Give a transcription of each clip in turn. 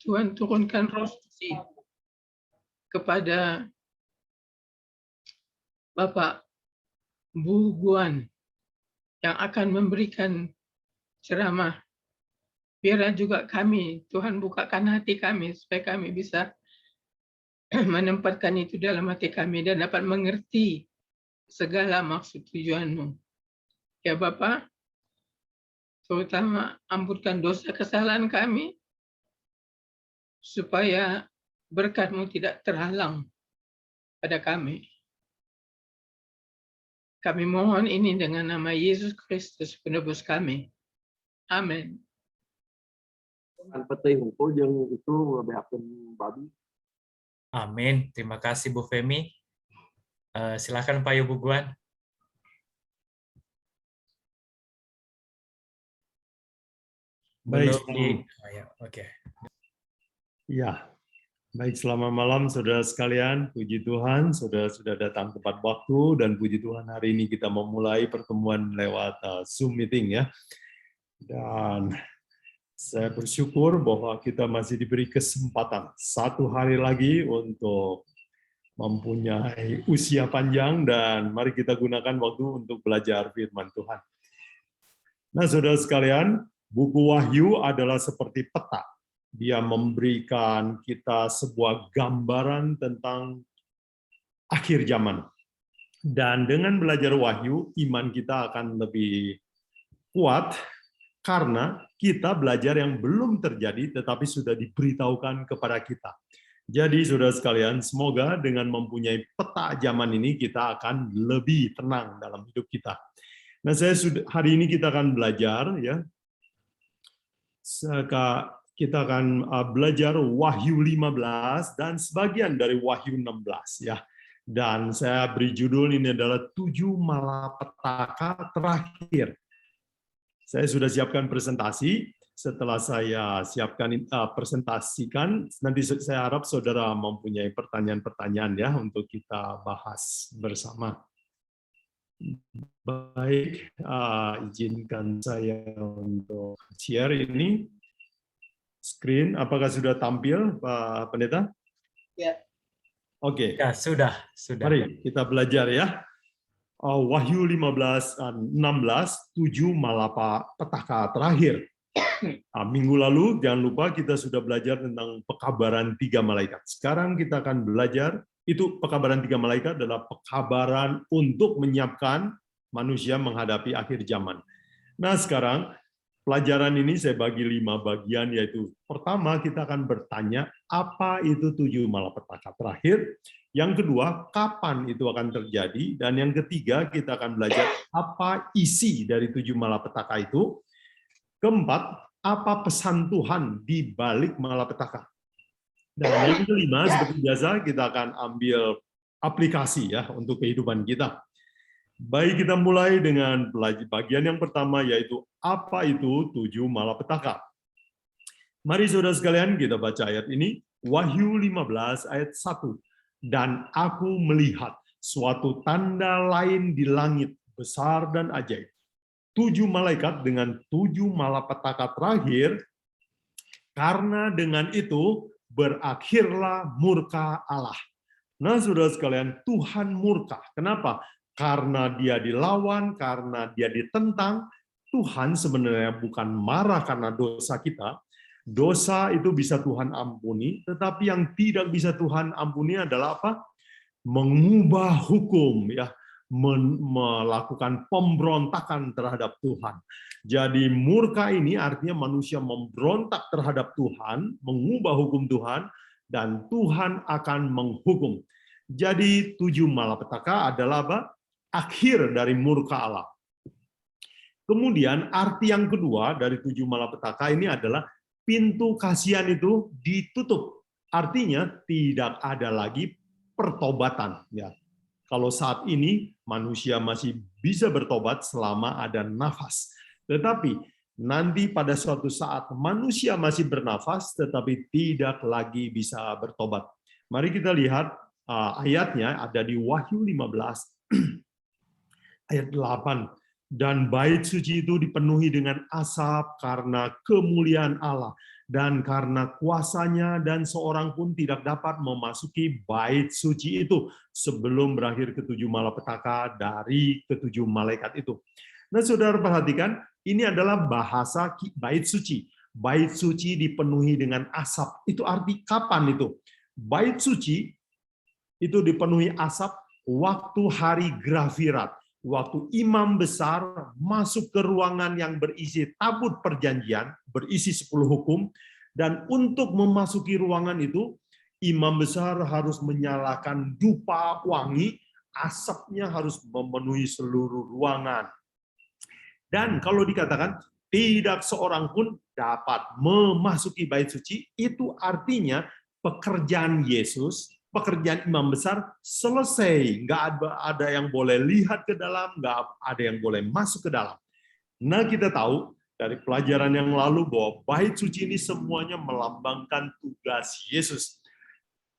Tuhan turunkan roh suci kepada Bapak Bu Guan yang akan memberikan ceramah. Biarlah juga kami, Tuhan bukakan hati kami supaya kami bisa menempatkan itu dalam hati kami dan dapat mengerti segala maksud tujuan-Mu. Ya Bapak, terutama ampunkan dosa kesalahan kami, supaya berkat-Mu tidak terhalang pada kami. Kami mohon ini dengan nama Yesus Kristus, penebus kami. Amin. An petih hukum yang itu ngebehakeun babi. Amin. Terima kasih Bu Femi. Silakan Pak Yobu Guan. Baik. Oke. Ya, baik, selamat malam saudara sekalian. Puji Tuhan, saudara sudah datang tepat waktu, dan puji Tuhan hari ini kita memulai pertemuan lewat Zoom meeting ya. Dan saya bersyukur bahwa kita masih diberi kesempatan satu hari lagi untuk mempunyai usia panjang, dan mari kita gunakan waktu untuk belajar firman Tuhan. Nah, saudara sekalian, buku Wahyu adalah seperti peta. Dia memberikan kita sebuah gambaran tentang akhir zaman. Dan dengan belajar Wahyu, iman kita akan lebih kuat karena kita belajar yang belum terjadi tetapi sudah diberitahukan kepada kita. Jadi saudara sekalian, semoga dengan mempunyai peta zaman ini kita akan lebih tenang dalam hidup kita. Nah, hari ini kita akan belajar ya. Kita akan belajar Wahyu 15 dan sebagian dari Wahyu 16 ya. Dan saya beri judul ini adalah 7 malapetaka terakhir. Saya sudah siapkan presentasi. Setelah saya siapkan presentasikan, nanti saya harap saudara mempunyai pertanyaan-pertanyaan ya untuk kita bahas bersama. Baik, izinkan saya untuk share ini. Screen, apakah sudah tampil, Pak Pendeta? Ya. Oke. Ya, sudah. Mari kita belajar ya. Wahyu 15, 16, 7 malapetaka terakhir. Minggu lalu, jangan lupa kita sudah belajar tentang pekabaran 3 malaikat. Sekarang kita akan belajar, itu pekabaran 3 malaikat adalah pekabaran untuk menyiapkan manusia menghadapi akhir zaman. Nah, sekarang pelajaran ini saya bagi 5 bagian, yaitu pertama kita akan bertanya apa itu 7 malapetaka terakhir, yang kedua kapan itu akan terjadi, dan yang ketiga kita akan belajar apa isi dari 7 malapetaka itu, keempat apa pesan Tuhan di balik malapetaka, dan yang kelima seperti biasa kita akan ambil aplikasi ya untuk kehidupan kita. Baik, kita mulai dengan bagian yang pertama, yaitu apa itu 7 malapetaka. Mari saudara sekalian kita baca ayat ini, Wahyu 15 ayat 1. Dan aku melihat suatu tanda lain di langit, besar dan ajaib. 7 malaikat dengan 7 malapetaka terakhir, karena dengan itu berakhirlah murka Allah. Nah, saudara sekalian, Tuhan murka. Kenapa? Karena dia dilawan, karena dia ditentang. Tuhan sebenarnya bukan marah karena dosa kita. Dosa itu bisa Tuhan ampuni, tetapi yang tidak bisa Tuhan ampuni adalah apa? Mengubah hukum, ya, melakukan pemberontakan terhadap Tuhan. Jadi murka ini artinya manusia memberontak terhadap Tuhan, mengubah hukum Tuhan, dan Tuhan akan menghukum. Jadi 7 malapetaka adalah apa? Akhir dari murka Allah. Kemudian arti yang kedua dari 7 malapetaka ini adalah pintu kasihan itu ditutup. Artinya tidak ada lagi pertobatan. Ya. Kalau saat ini manusia masih bisa bertobat selama ada nafas. Tetapi nanti pada suatu saat manusia masih bernafas tetapi tidak lagi bisa bertobat. Mari kita lihat ayatnya ada di Wahyu 15 ayat 8. Dan bait suci itu dipenuhi dengan asap karena kemuliaan Allah dan karena kuasanya, dan seorang pun tidak dapat memasuki bait suci itu sebelum berakhir ketujuh malapetaka dari ketujuh malaikat itu. Nah, saudara perhatikan, ini adalah bahasa bait suci. Bait suci dipenuhi dengan asap. Itu arti kapan itu? Bait suci itu dipenuhi asap waktu hari Grafirat. Waktu imam besar masuk ke ruangan yang berisi tabut perjanjian, berisi 10 hukum, dan untuk memasuki ruangan itu, imam besar harus menyalakan dupa wangi, asapnya harus memenuhi seluruh ruangan. Dan kalau dikatakan, tidak seorang pun dapat memasuki bait suci, itu artinya pekerjaan Yesus, pekerjaan imam besar selesai. Nggak ada yang boleh lihat ke dalam, nggak ada yang boleh masuk ke dalam. Nah, kita tahu dari pelajaran yang lalu bahwa bait suci ini semuanya melambangkan tugas Yesus.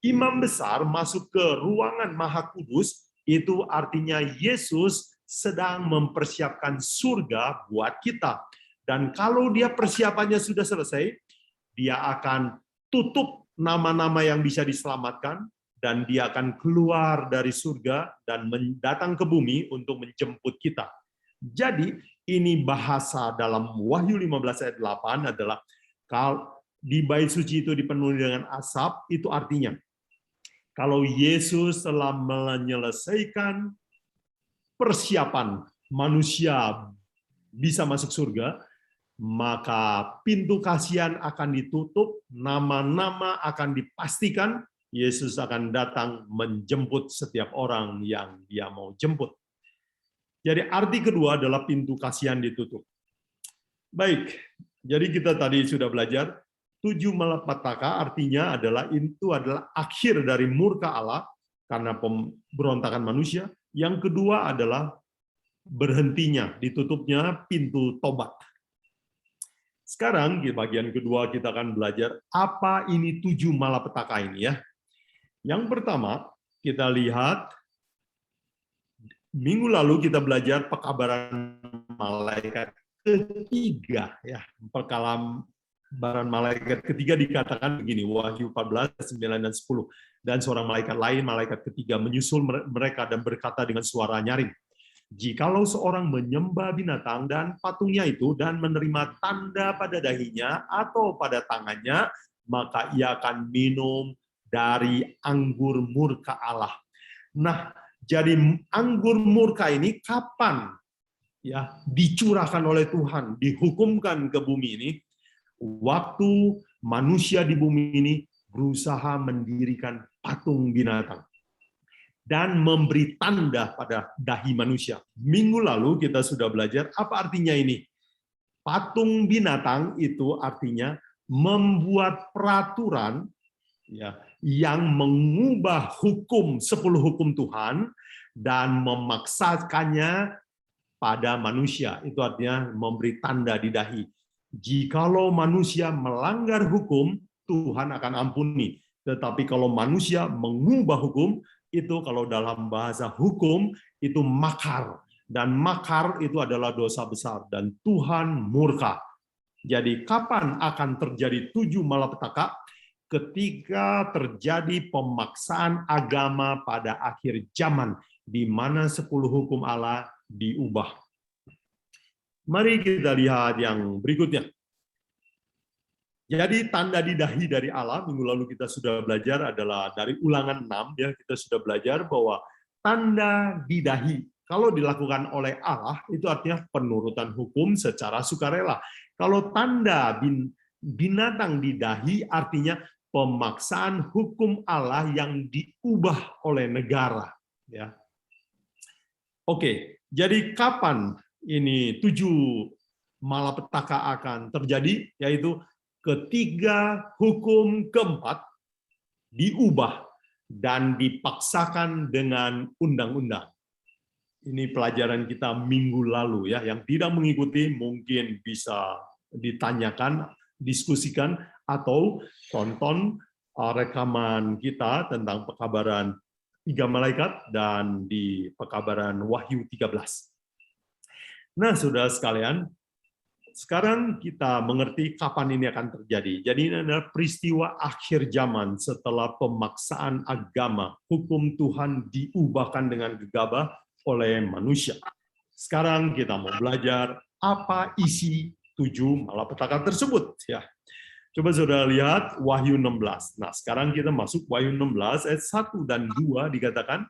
Imam besar masuk ke ruangan Maha Kudus, itu artinya Yesus sedang mempersiapkan surga buat kita. Dan kalau dia persiapannya sudah selesai, dia akan tutup nama-nama yang bisa diselamatkan, dan dia akan keluar dari surga dan datang ke bumi untuk menjemput kita. Jadi, ini bahasa dalam Wahyu 15 ayat 8 adalah, kalau di bait suci itu dipenuhi dengan asap, itu artinya, kalau Yesus telah menyelesaikan persiapan manusia bisa masuk surga, maka pintu kasihan akan ditutup, nama-nama akan dipastikan, Yesus akan datang menjemput setiap orang yang dia mau jemput. Jadi arti kedua adalah pintu kasihan ditutup. Baik, jadi kita tadi sudah belajar, 7 malapetaka artinya itu adalah akhir dari murka Allah karena pemberontakan manusia. Yang kedua adalah berhentinya, ditutupnya pintu tobat. Sekarang di bagian kedua kita akan belajar apa ini 7 malapetaka ini ya. Yang pertama, kita lihat minggu lalu kita belajar pekabaran malaikat ketiga ya. Pekabaran malaikat ketiga dikatakan begini, Wahyu 14, 9 dan 10. Dan seorang malaikat lain, malaikat ketiga menyusul mereka dan berkata dengan suara nyaring, jikalau seorang menyembah binatang dan patungnya itu dan menerima tanda pada dahinya atau pada tangannya, maka ia akan minum dari anggur murka Allah. Nah, jadi anggur murka ini kapan ya dicurahkan oleh Tuhan, dihukumkan ke bumi ini? Waktu manusia di bumi ini berusaha mendirikan patung binatang dan memberi tanda pada dahi manusia. Minggu lalu kita sudah belajar apa artinya ini. Patung binatang itu artinya membuat peraturan ya, yang mengubah 10 hukum Tuhan dan memaksakannya pada manusia. Itu artinya memberi tanda di dahi. Jikalau manusia melanggar hukum, Tuhan akan ampuni. Tetapi kalau manusia mengubah hukum, itu kalau dalam bahasa hukum, itu makar. Dan makar itu adalah dosa besar. Dan Tuhan murka. Jadi kapan akan terjadi 7 malapetaka? Ketika terjadi pemaksaan agama pada akhir zaman, di mana 10 hukum Allah diubah. Mari kita lihat yang berikutnya. Jadi tanda di dahi dari Allah, minggu lalu kita sudah belajar adalah dari Ulangan 6, ya kita sudah belajar bahwa tanda di dahi, kalau dilakukan oleh Allah, itu artinya penurutan hukum secara sukarela. Kalau tanda binatang di dahi, artinya pemaksaan hukum Allah yang diubah oleh negara. Ya. Oke, jadi kapan ini 7 malapetaka akan terjadi? Yaitu ketika hukum keempat diubah dan dipaksakan dengan undang-undang. Ini pelajaran kita minggu lalu ya. Yang tidak mengikuti mungkin bisa ditanyakan, diskusikan, atau tonton rekaman kita tentang pekabaran 3 malaikat dan di pekabaran Wahyu 13. Nah, saudara sekalian, sekarang kita mengerti kapan ini akan terjadi. Jadi ini adalah peristiwa akhir zaman setelah pemaksaan agama. Hukum Tuhan diubahkan dengan gegabah oleh manusia. Sekarang kita mau belajar apa isi 7 malapetaka tersebut. Ya. Coba saudara lihat Wahyu 16. Nah, sekarang kita masuk Wahyu 16 ayat 1 dan 2 dikatakan,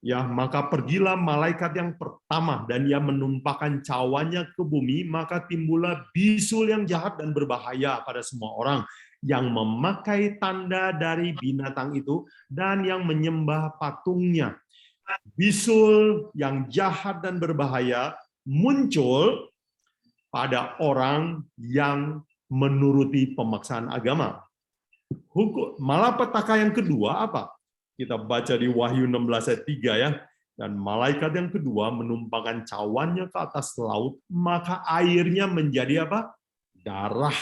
ya, maka pergilah malaikat yang pertama dan ia menumpahkan cawannya ke bumi, maka timbullah bisul yang jahat dan berbahaya pada semua orang yang memakai tanda dari binatang itu dan yang menyembah patungnya. Bisul yang jahat dan berbahaya muncul pada orang yang menuruti pemaksaan agama. Hukum malapetaka yang kedua apa? Kita baca di Wahyu 16 ayat 3 ya. Dan malaikat yang kedua menumpahkan cawannya ke atas laut, maka airnya menjadi apa? Darah.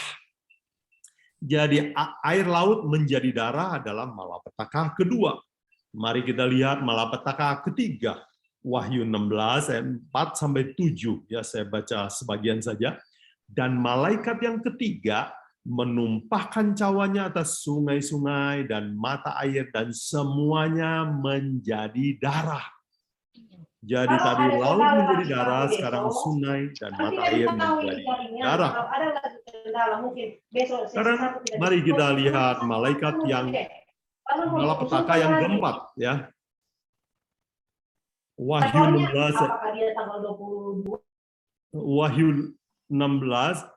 Jadi air laut menjadi darah adalah malapetaka kedua. Mari kita lihat malapetaka ketiga. Wahyu 16 ayat 4 sampai 7 ya, saya baca sebagian saja. Dan malaikat yang ketiga menumpahkan cawannya atas sungai-sungai dan mata air dan semuanya menjadi darah. Jadi tadi laut menjadi darah, sekarang sungai dan mata air menjadi darah. Sekarang mari kita lihat malaikat yang malapetaka yang keempat ya. Wahyu 16 Wahyu 16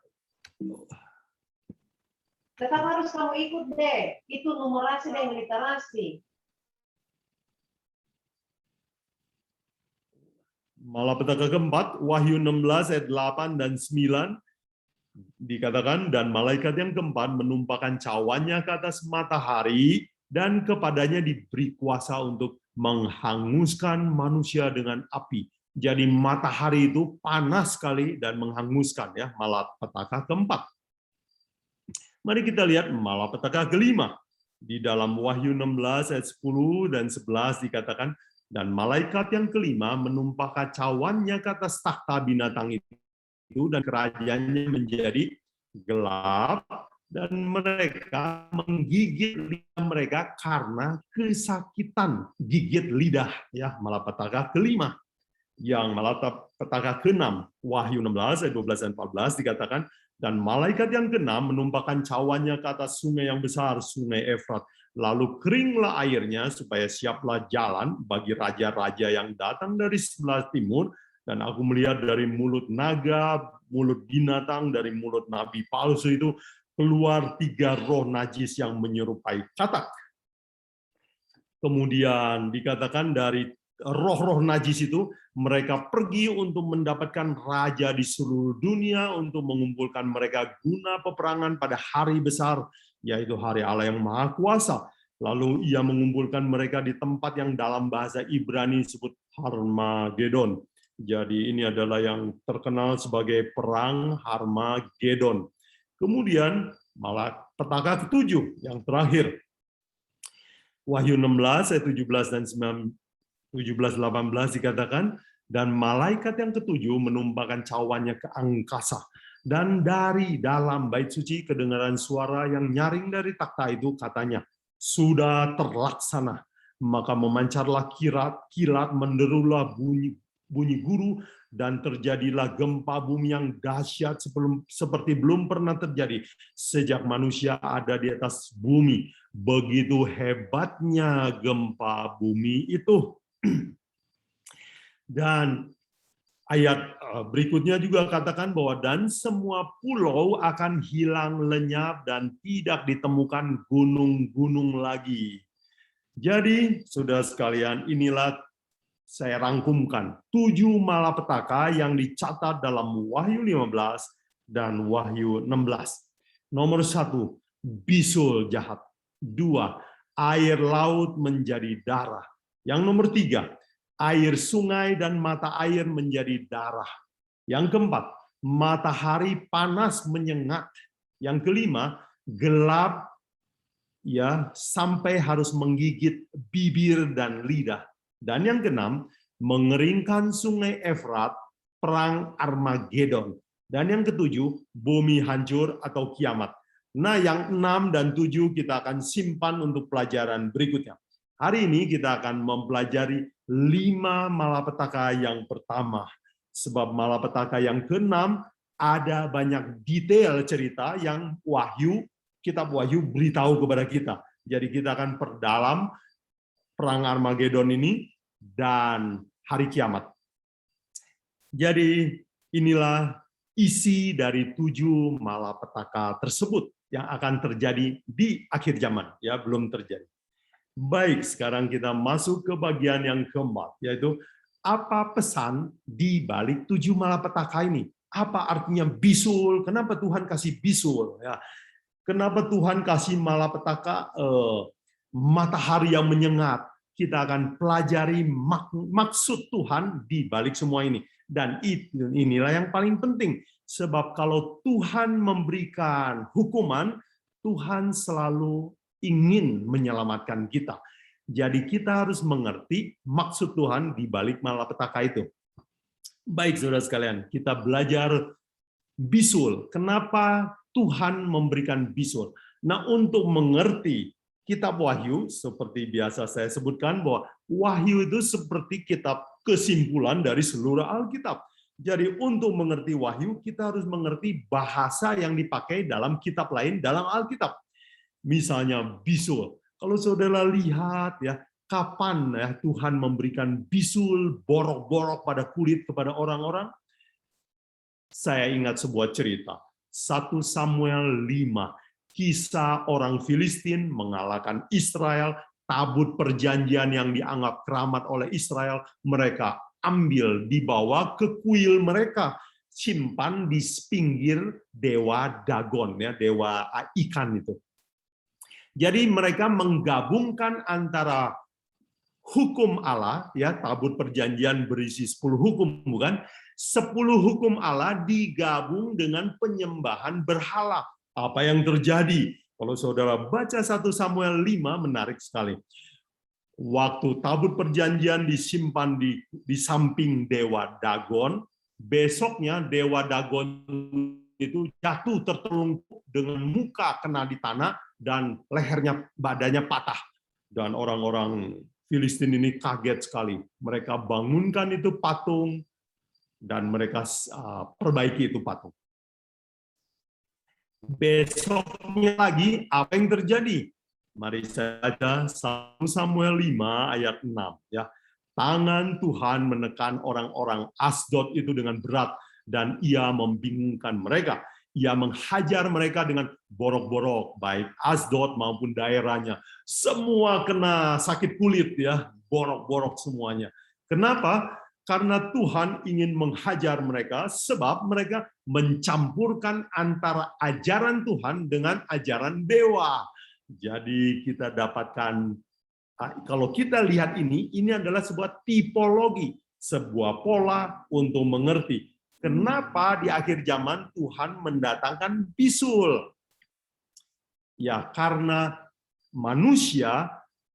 tetap harus kamu ikut deh. Itu numerasi dan literasi. Malapetaka keempat, Wahyu 16 ayat 8 dan 9 dikatakan, dan malaikat yang keempat menumpahkan cawannya ke atas matahari dan kepadanya diberi kuasa untuk menghanguskan manusia dengan api. Jadi matahari itu panas sekali dan menghanguskan ya, malapetaka keempat. Mari kita lihat malapetaka kelima. Di dalam Wahyu 16 ayat 10 dan 11 dikatakan, dan malaikat yang kelima menumpahkan cawannya ke atas takhta binatang itu dan kerajaannya menjadi gelap dan mereka menggigit lidah mereka karena kesakitan gigit lidah ya, malapetaka kelima. Yang malapetaka keenam, Wahyu 16 ayat 12 dan 14 dikatakan, dan malaikat yang keenam menumpahkan cawannya ke atas sungai yang besar, sungai Efrat. Lalu keringlah airnya supaya siaplah jalan bagi raja-raja yang datang dari sebelah timur. Dan aku melihat dari mulut naga, mulut binatang, dari mulut nabi palsu itu keluar 3 roh najis yang menyerupai katak. Kemudian dikatakan dari roh-roh najis itu mereka pergi untuk mendapatkan raja di seluruh dunia untuk mengumpulkan mereka guna peperangan pada hari besar, yaitu hari Allah yang Maha Kuasa. Lalu ia mengumpulkan mereka di tempat yang dalam bahasa Ibrani disebut Harmagedon. Jadi ini adalah yang terkenal sebagai perang Harmagedon. Kemudian malapetaka ketujuh yang terakhir. Wahyu 16 ayat 17 dan 17-18 dikatakan, dan malaikat yang ketujuh menumpahkan cawannya ke angkasa. Dan dari dalam bait suci kedengaran suara yang nyaring dari takhta itu, katanya, sudah terlaksana. Maka memancarlah kilat, menderulah bunyi guru, dan terjadilah gempa bumi yang dahsyat seperti belum pernah terjadi sejak manusia ada di atas bumi. Begitu hebatnya gempa bumi itu. Dan ayat berikutnya juga katakan bahwa dan semua pulau akan hilang lenyap dan tidak ditemukan gunung-gunung lagi. Jadi, saudara sekalian, inilah saya rangkumkan 7 malapetaka yang dicatat dalam Wahyu 15 dan Wahyu 16. Nomor 1, bisul jahat. 2, air laut menjadi darah. Yang nomor 3, air sungai dan mata air menjadi darah. Yang keempat, matahari panas menyengat. Yang kelima, gelap ya sampai harus menggigit bibir dan lidah. Dan yang keenam, mengeringkan sungai Efrat perang Armageddon. Dan yang ketujuh, bumi hancur atau kiamat. Nah, yang 6 dan 7 kita akan simpan untuk pelajaran berikutnya. Hari ini kita akan mempelajari 5 malapetaka yang pertama. Sebab malapetaka yang ke-6 ada banyak detail cerita yang kitab Wahyu beritahu kepada kita. Jadi kita akan perdalam perang Armageddon ini dan hari kiamat. Jadi inilah isi dari 7 malapetaka tersebut yang akan terjadi di akhir zaman, ya, belum terjadi. Baik, sekarang kita masuk ke bagian yang keempat, yaitu apa pesan di balik 7 malapetaka ini? Apa artinya bisul? Kenapa Tuhan kasih bisul? Ya, kenapa Tuhan kasih malapetaka matahari yang menyengat? Kita akan pelajari maksud Tuhan di balik semua ini. Dan inilah yang paling penting. Sebab kalau Tuhan memberikan hukuman, Tuhan selalu ingin menyelamatkan kita. Jadi kita harus mengerti maksud Tuhan di balik malapetaka itu. Baik, saudara sekalian, kita belajar bisul. Kenapa Tuhan memberikan bisul? Nah, untuk mengerti kitab Wahyu, seperti biasa saya sebutkan bahwa Wahyu itu seperti kitab kesimpulan dari seluruh Alkitab. Jadi untuk mengerti Wahyu, kita harus mengerti bahasa yang dipakai dalam kitab lain dalam Alkitab. Misalnya bisul. Kalau saudara lihat ya, kapan ya Tuhan memberikan bisul borok-borok pada kulit kepada orang-orang? Saya ingat sebuah cerita. 1 Samuel 5. Kisah orang Filistin mengalahkan Israel, tabut perjanjian yang dianggap keramat oleh Israel, mereka ambil, dibawa ke kuil mereka, simpan di pinggir dewa Dagon, ya, dewa ikan itu. Jadi mereka menggabungkan antara hukum Allah, ya, tabut perjanjian berisi 10 hukum, bukan? 10 hukum Allah digabung dengan penyembahan berhala. Apa yang terjadi? Kalau saudara baca 1 Samuel 5, menarik sekali. Waktu tabut perjanjian disimpan di samping dewa Dagon, besoknya dewa Dagon itu jatuh tertelungkup dengan muka kena di tanah dan lehernya, badannya patah. Dan orang-orang Filistin ini kaget sekali. Mereka bangunkan itu patung dan mereka perbaiki itu patung. Besoknya lagi, apa yang terjadi? Mari saya baca 1 Samuel 5 ayat 6. Ya. Tangan Tuhan menekan orang-orang Asdod itu dengan berat, dan ia membingungkan mereka. Ia menghajar mereka dengan borok-borok, baik Asdod maupun daerahnya. Semua kena sakit kulit, ya, borok-borok semuanya. Kenapa? Karena Tuhan ingin menghajar mereka, sebab mereka mencampurkan antara ajaran Tuhan dengan ajaran dewa. Jadi kita dapatkan, kalau kita lihat ini adalah sebuah tipologi, sebuah pola untuk mengerti kenapa di akhir zaman Tuhan mendatangkan bisul. Ya, karena manusia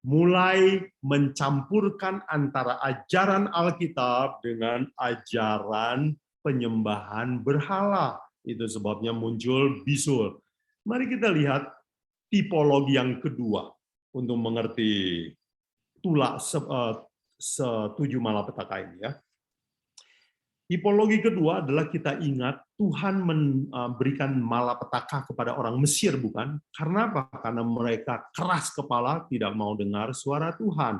mulai mencampurkan antara ajaran Alkitab dengan ajaran penyembahan berhala. Itu sebabnya muncul bisul. Mari kita lihat tipologi yang kedua untuk mengerti setuju malapetaka ini, ya. Tipologi kedua adalah kita ingat Tuhan memberikan malapetaka kepada orang Mesir, bukan? Karena apa? Karena mereka keras kepala, tidak mau dengar suara Tuhan.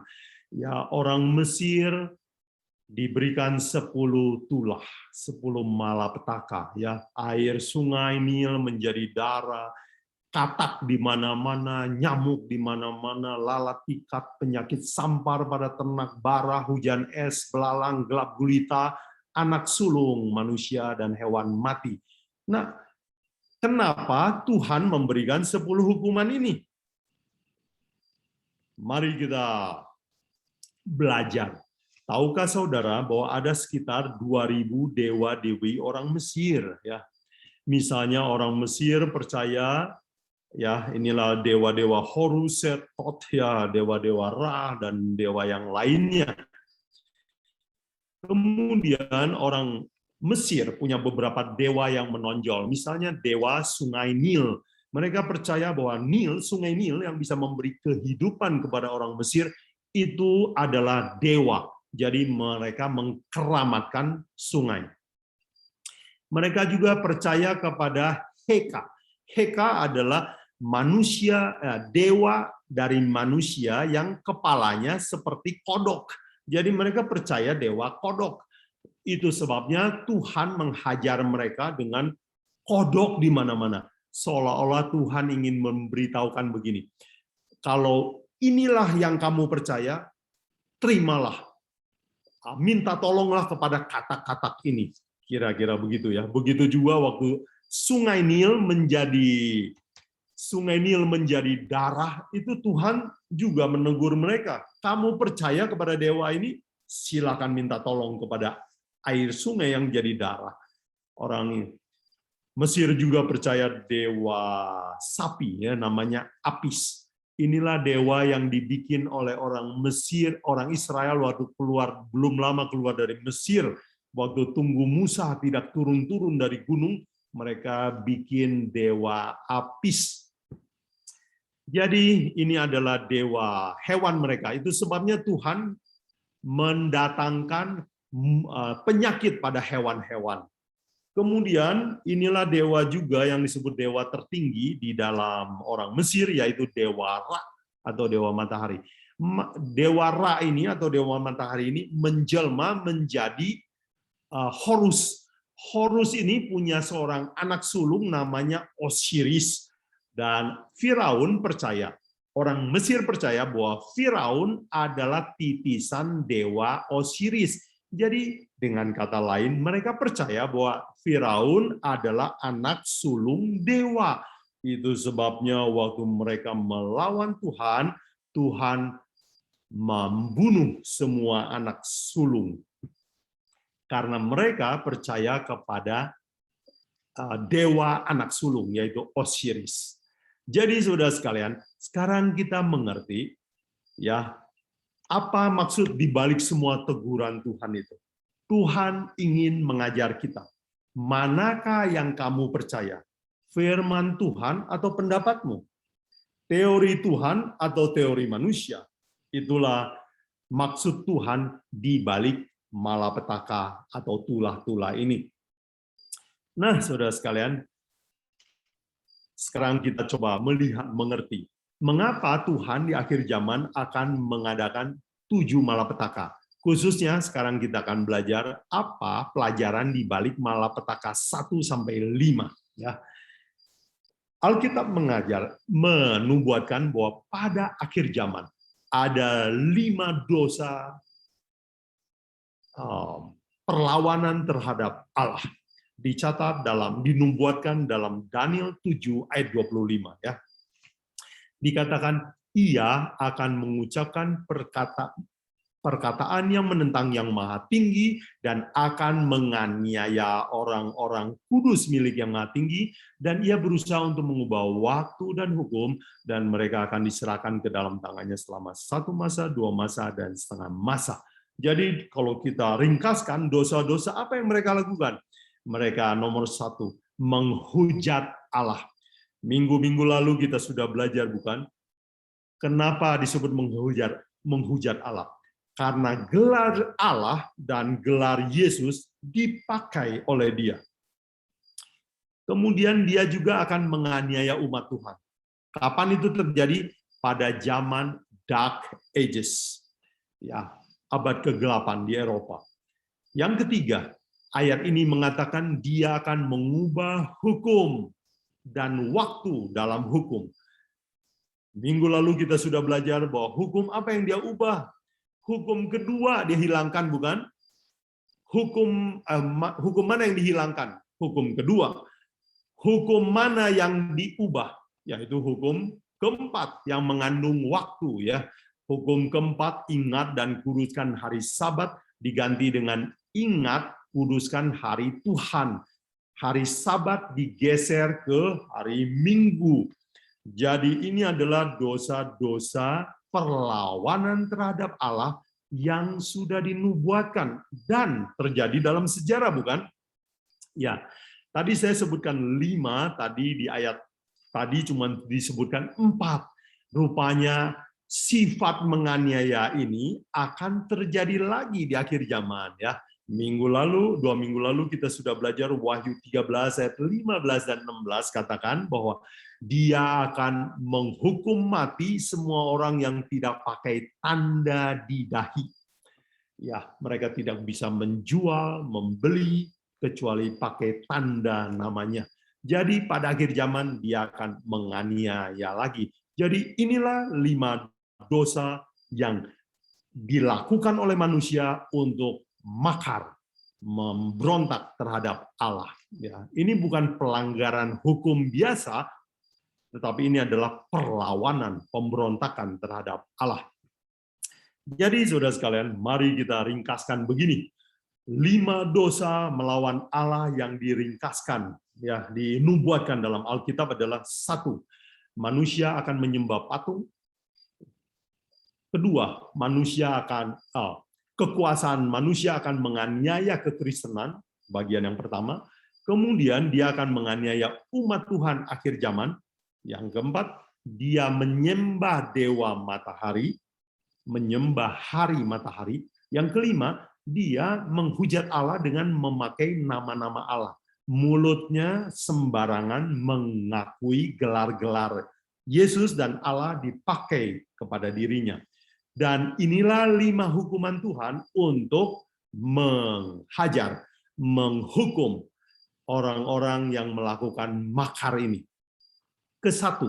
Ya, orang Mesir diberikan 10 tulah, 10 malapetaka. Ya, air sungai Nil menjadi darah, katak di mana-mana, nyamuk di mana-mana, lalat pikat, penyakit sampar pada ternak, bara, hujan es, belalang, gelap gulita, anak sulung manusia dan hewan mati. Nah, kenapa Tuhan memberikan 10 hukuman ini? Mari kita belajar. Tahukah saudara bahwa ada sekitar 2000 dewa-dewi orang Mesir, ya. Misalnya orang Mesir percaya, ya, inilah dewa-dewa Horus, Set, Tot, ya, dewa-dewa Ra dan dewa yang lainnya. Kemudian orang Mesir punya beberapa dewa yang menonjol, misalnya dewa Sungai Nil. Mereka percaya bahwa Sungai Nil yang bisa memberi kehidupan kepada orang Mesir itu adalah dewa. Jadi mereka mengkeramatkan sungai. Mereka juga percaya kepada Heka. Heka adalah manusia, dewa dari manusia yang kepalanya seperti kodok. Jadi mereka percaya dewa kodok. Itu sebabnya Tuhan menghajar mereka dengan kodok di mana-mana. Seolah-olah Tuhan ingin memberitahukan begini. Kalau inilah yang kamu percaya, terimalah. Minta tolonglah kepada katak-katak ini. Kira-kira begitu ya. Begitu juga waktu Sungai Nil menjadi darah, itu Tuhan juga menegur mereka. Kamu percaya kepada dewa ini? Silakan minta tolong kepada air sungai yang jadi darah. Orang Mesir juga percaya dewa sapi, ya, namanya Apis. Inilah dewa yang dibikin oleh orang Mesir, orang Israel waktu belum lama keluar dari Mesir, waktu tunggu Musa tidak turun-turun dari gunung, mereka bikin dewa Apis. Jadi ini adalah dewa hewan mereka. Itu sebabnya Tuhan mendatangkan penyakit pada hewan-hewan. Kemudian inilah dewa juga yang disebut dewa tertinggi di dalam orang Mesir, yaitu dewa Ra atau dewa matahari. Dewa Ra ini atau dewa matahari ini menjelma menjadi Horus. Horus ini punya seorang anak sulung namanya Osiris, dan Firaun percaya, orang Mesir percaya bahwa Firaun adalah titisan dewa Osiris. Jadi dengan kata lain, mereka percaya bahwa Firaun adalah anak sulung dewa. Itu sebabnya waktu mereka melawan Tuhan, Tuhan membunuh semua anak sulung. Karena mereka percaya kepada dewa anak sulung, yaitu Osiris. Jadi saudara sekalian, sekarang kita mengerti ya apa maksud dibalik semua teguran Tuhan itu. Tuhan ingin mengajar kita. Manakah yang kamu percaya? Firman Tuhan atau pendapatmu? Teori Tuhan atau teori manusia? Itulah maksud Tuhan dibalik malapetaka atau tulah-tulah ini. Nah, saudara sekalian, sekarang kita coba melihat, mengerti. Mengapa Tuhan di akhir zaman akan mengadakan 7 malapetaka? Khususnya sekarang kita akan belajar apa pelajaran di balik malapetaka 1-5. Ya. Alkitab menubuatkan bahwa pada akhir zaman ada 5 dosa perlawanan terhadap Allah. Dicatat dinubuatkan dalam Daniel 7 ayat 25 ya. Dikatakan ia akan mengucapkan perkataan yang menentang yang maha tinggi dan akan menganiaya orang-orang kudus milik yang maha tinggi, dan ia berusaha untuk mengubah waktu dan hukum, dan mereka akan diserahkan ke dalam tangannya selama 1 masa, 2 masa, dan setengah masa. Jadi kalau kita ringkaskan dosa-dosa apa yang mereka lakukan? Mereka nomor 1, menghujat Allah. Minggu-minggu lalu kita sudah belajar, bukan? Kenapa disebut menghujat Allah? Karena gelar Allah dan gelar Yesus dipakai oleh dia. Kemudian dia juga akan menganiaya umat Tuhan. Kapan itu terjadi? Pada zaman Dark Ages. Ya, abad ke-8 di Eropa. Yang ketiga, ayat ini mengatakan dia akan mengubah hukum dan waktu dalam hukum. Minggu lalu kita sudah belajar bahwa hukum apa yang dia ubah? Hukum kedua dihilangkan, bukan? Hukum mana yang dihilangkan? Hukum kedua. Hukum mana yang diubah? Yaitu hukum keempat yang mengandung waktu, ya. Hukum keempat, ingat dan kuduskan hari Sabat, diganti dengan ingat kuduskan hari Tuhan. Hari Sabat digeser ke hari Minggu. Jadi ini adalah dosa-dosa perlawanan terhadap Allah yang sudah dinubuatkan dan terjadi dalam sejarah, bukan? Ya, tadi saya sebutkan 5, tadi di ayat tadi cuma disebutkan 4. Rupanya sifat menganiaya ini akan terjadi lagi di akhir zaman ya. 2 minggu lalu kita sudah belajar Wahyu 13 ayat 15 dan 16 katakan bahwa dia akan menghukum mati semua orang yang tidak pakai tanda di dahi. Ya, mereka tidak bisa menjual, membeli kecuali pakai tanda namanya. Jadi pada akhir zaman dia akan menganiaya lagi. Jadi inilah 5 dosa yang dilakukan oleh manusia untuk makar, memberontak terhadap Allah. Ya, ini bukan pelanggaran hukum biasa, tetapi ini adalah perlawanan, pemberontakan terhadap Allah. Jadi saudara sekalian, mari kita ringkaskan begini. 5 dosa melawan Allah yang diringkaskan, ya, dinubuatkan dalam Alkitab adalah 1, manusia akan menyembah patung. Kedua, kekuasaan manusia akan menganiaya kekristenan, bagian yang pertama. Kemudian dia akan menganiaya umat Tuhan akhir zaman. Yang keempat, dia menyembah dewa matahari, menyembah hari matahari. Yang kelima, dia menghujat Allah dengan memakai nama-nama Allah. Mulutnya sembarangan mengakui gelar-gelar Yesus dan Allah dipakai kepada dirinya. Dan inilah 5 hukuman Tuhan untuk menghajar, menghukum orang-orang yang melakukan makar ini. Ke-1,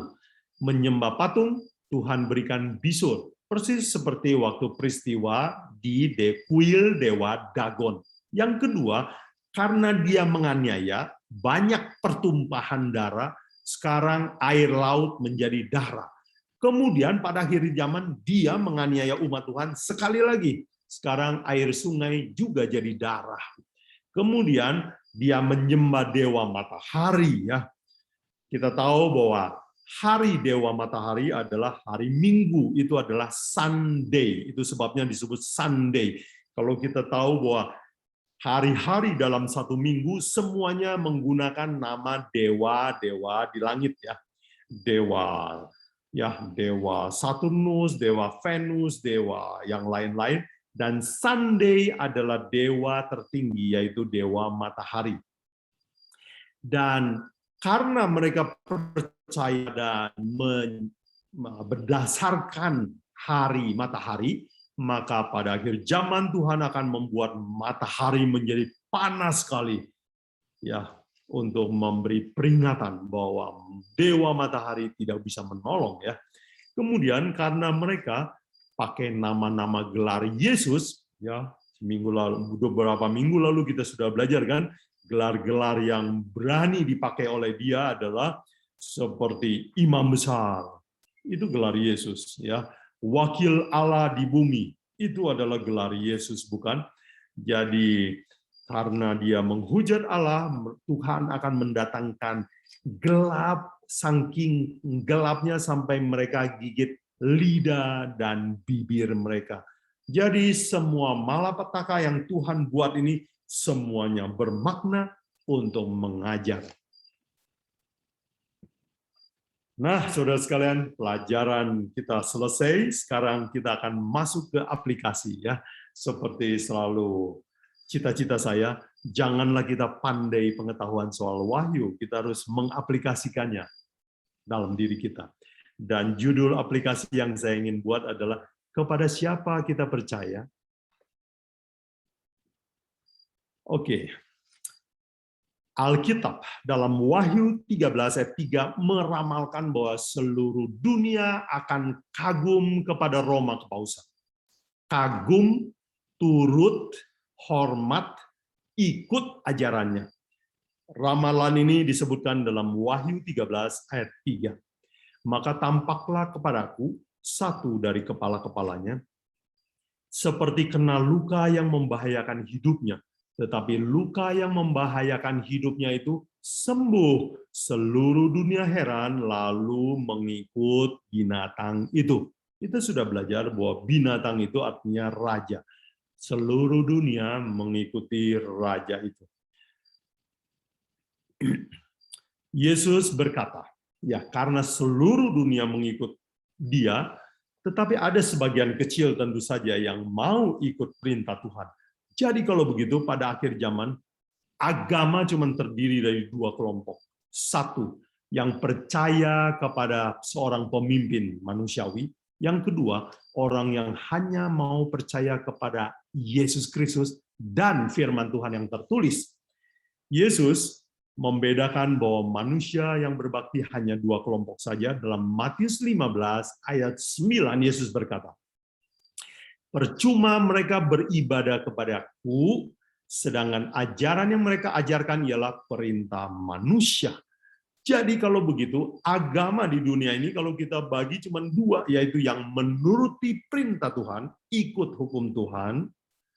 menyembah patung, Tuhan berikan bisur. Persis seperti waktu peristiwa di kuil dewa Dagon. Yang kedua, karena dia menganiaya, banyak pertumpahan darah, sekarang air laut menjadi darah. Kemudian pada akhir zaman dia menganiaya umat Tuhan sekali lagi. Sekarang air sungai juga jadi darah. Kemudian dia menyembah dewa matahari ya. Kita tahu bahwa hari dewa matahari adalah hari Minggu, itu adalah Sunday. Itu sebabnya disebut Sunday. Kalau kita tahu bahwa hari-hari dalam 1 minggu semuanya menggunakan nama dewa-dewa di langit ya. Dewa Saturnus, dewa Venus, dewa yang lain-lain, dan Sunday adalah dewa tertinggi yaitu dewa matahari. Dan karena mereka percaya dan berdasarkan hari matahari, maka pada akhir zaman Tuhan akan membuat matahari menjadi panas sekali ya, untuk memberi peringatan bahwa dewa matahari tidak bisa menolong ya. Kemudian karena mereka pakai nama-nama gelar Yesus ya, beberapa minggu lalu kita sudah belajar kan, gelar-gelar yang berani dipakai oleh dia adalah seperti imam besar, itu gelar Yesus ya. Wakil Allah di bumi, itu adalah gelar Yesus, bukan? Jadi karena dia menghujat Allah, Tuhan akan mendatangkan gelap, saking gelapnya sampai mereka gigit lidah dan bibir mereka. Jadi semua malapetaka yang Tuhan buat ini semuanya bermakna untuk mengajar. Nah, saudara sekalian, pelajaran kita selesai. Sekarang kita akan masuk ke aplikasi ya. Seperti selalu cita-cita saya, janganlah kita pandai pengetahuan soal wahyu, kita harus mengaplikasikannya dalam diri kita. Dan judul aplikasi yang saya ingin buat adalah kepada siapa kita percaya. Oke. Alkitab dalam Wahyu 13 ayat 3 meramalkan bahwa seluruh dunia akan kagum kepada Roma Kepausan. Kagum, turut, hormat, ikut ajarannya. Ramalan ini disebutkan dalam Wahyu 13 ayat 3. Maka tampaklah kepadaku satu dari kepala-kepalanya, seperti kena luka yang membahayakan hidupnya. Tetapi luka yang membahayakan hidupnya itu sembuh. Seluruh dunia heran lalu mengikut binatang itu. Kita sudah belajar bahwa binatang itu artinya raja. Seluruh dunia mengikuti raja itu. Yesus berkata, ya karena seluruh dunia mengikut dia, tetapi ada sebagian kecil tentu saja yang mau ikut perintah Tuhan. Jadi kalau begitu pada akhir zaman, agama cuma terdiri dari dua kelompok. Satu, yang percaya kepada seorang pemimpin manusiawi. Yang kedua, orang yang hanya mau percaya kepada Yesus Kristus dan firman Tuhan yang tertulis. Yesus membedakan bahwa manusia yang berbakti hanya dua kelompok saja. Dalam Matius 15 ayat 9, Yesus berkata, percuma mereka beribadah kepadaku, sedangkan ajaran yang mereka ajarkan ialah perintah manusia. Jadi kalau begitu, agama di dunia ini kalau kita bagi cuma dua, yaitu yang menuruti perintah Tuhan, ikut hukum Tuhan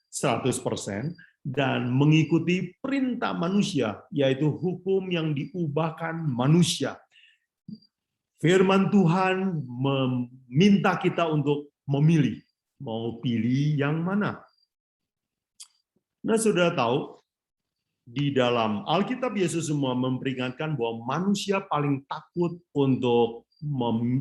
100%, dan mengikuti perintah manusia, yaitu hukum yang diubahkan manusia. Firman Tuhan meminta kita untuk memilih, mau pilih yang mana. Nah, saudara tahu, di dalam Alkitab Yesus semua memperingatkan bahwa manusia paling takut untuk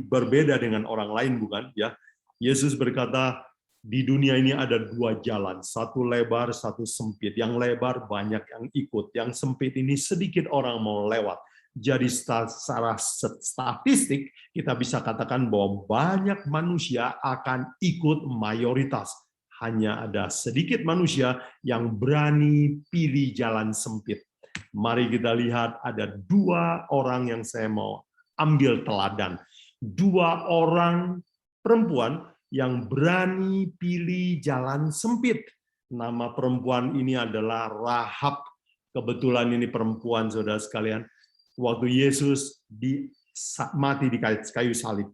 berbeda dengan orang lain, bukan? Ya, Yesus berkata, di dunia ini ada dua jalan, satu lebar, satu sempit. Yang lebar banyak yang ikut, yang sempit ini sedikit orang mau lewat. Jadi secara statistik kita bisa katakan bahwa banyak manusia akan ikut mayoritas. Hanya ada sedikit manusia yang berani pilih jalan sempit. Mari kita lihat ada dua orang yang saya mau ambil teladan. Dua orang perempuan yang berani pilih jalan sempit. Nama perempuan ini adalah Rahab. Kebetulan ini perempuan, saudara sekalian. Waktu Yesus mati di kayu salib,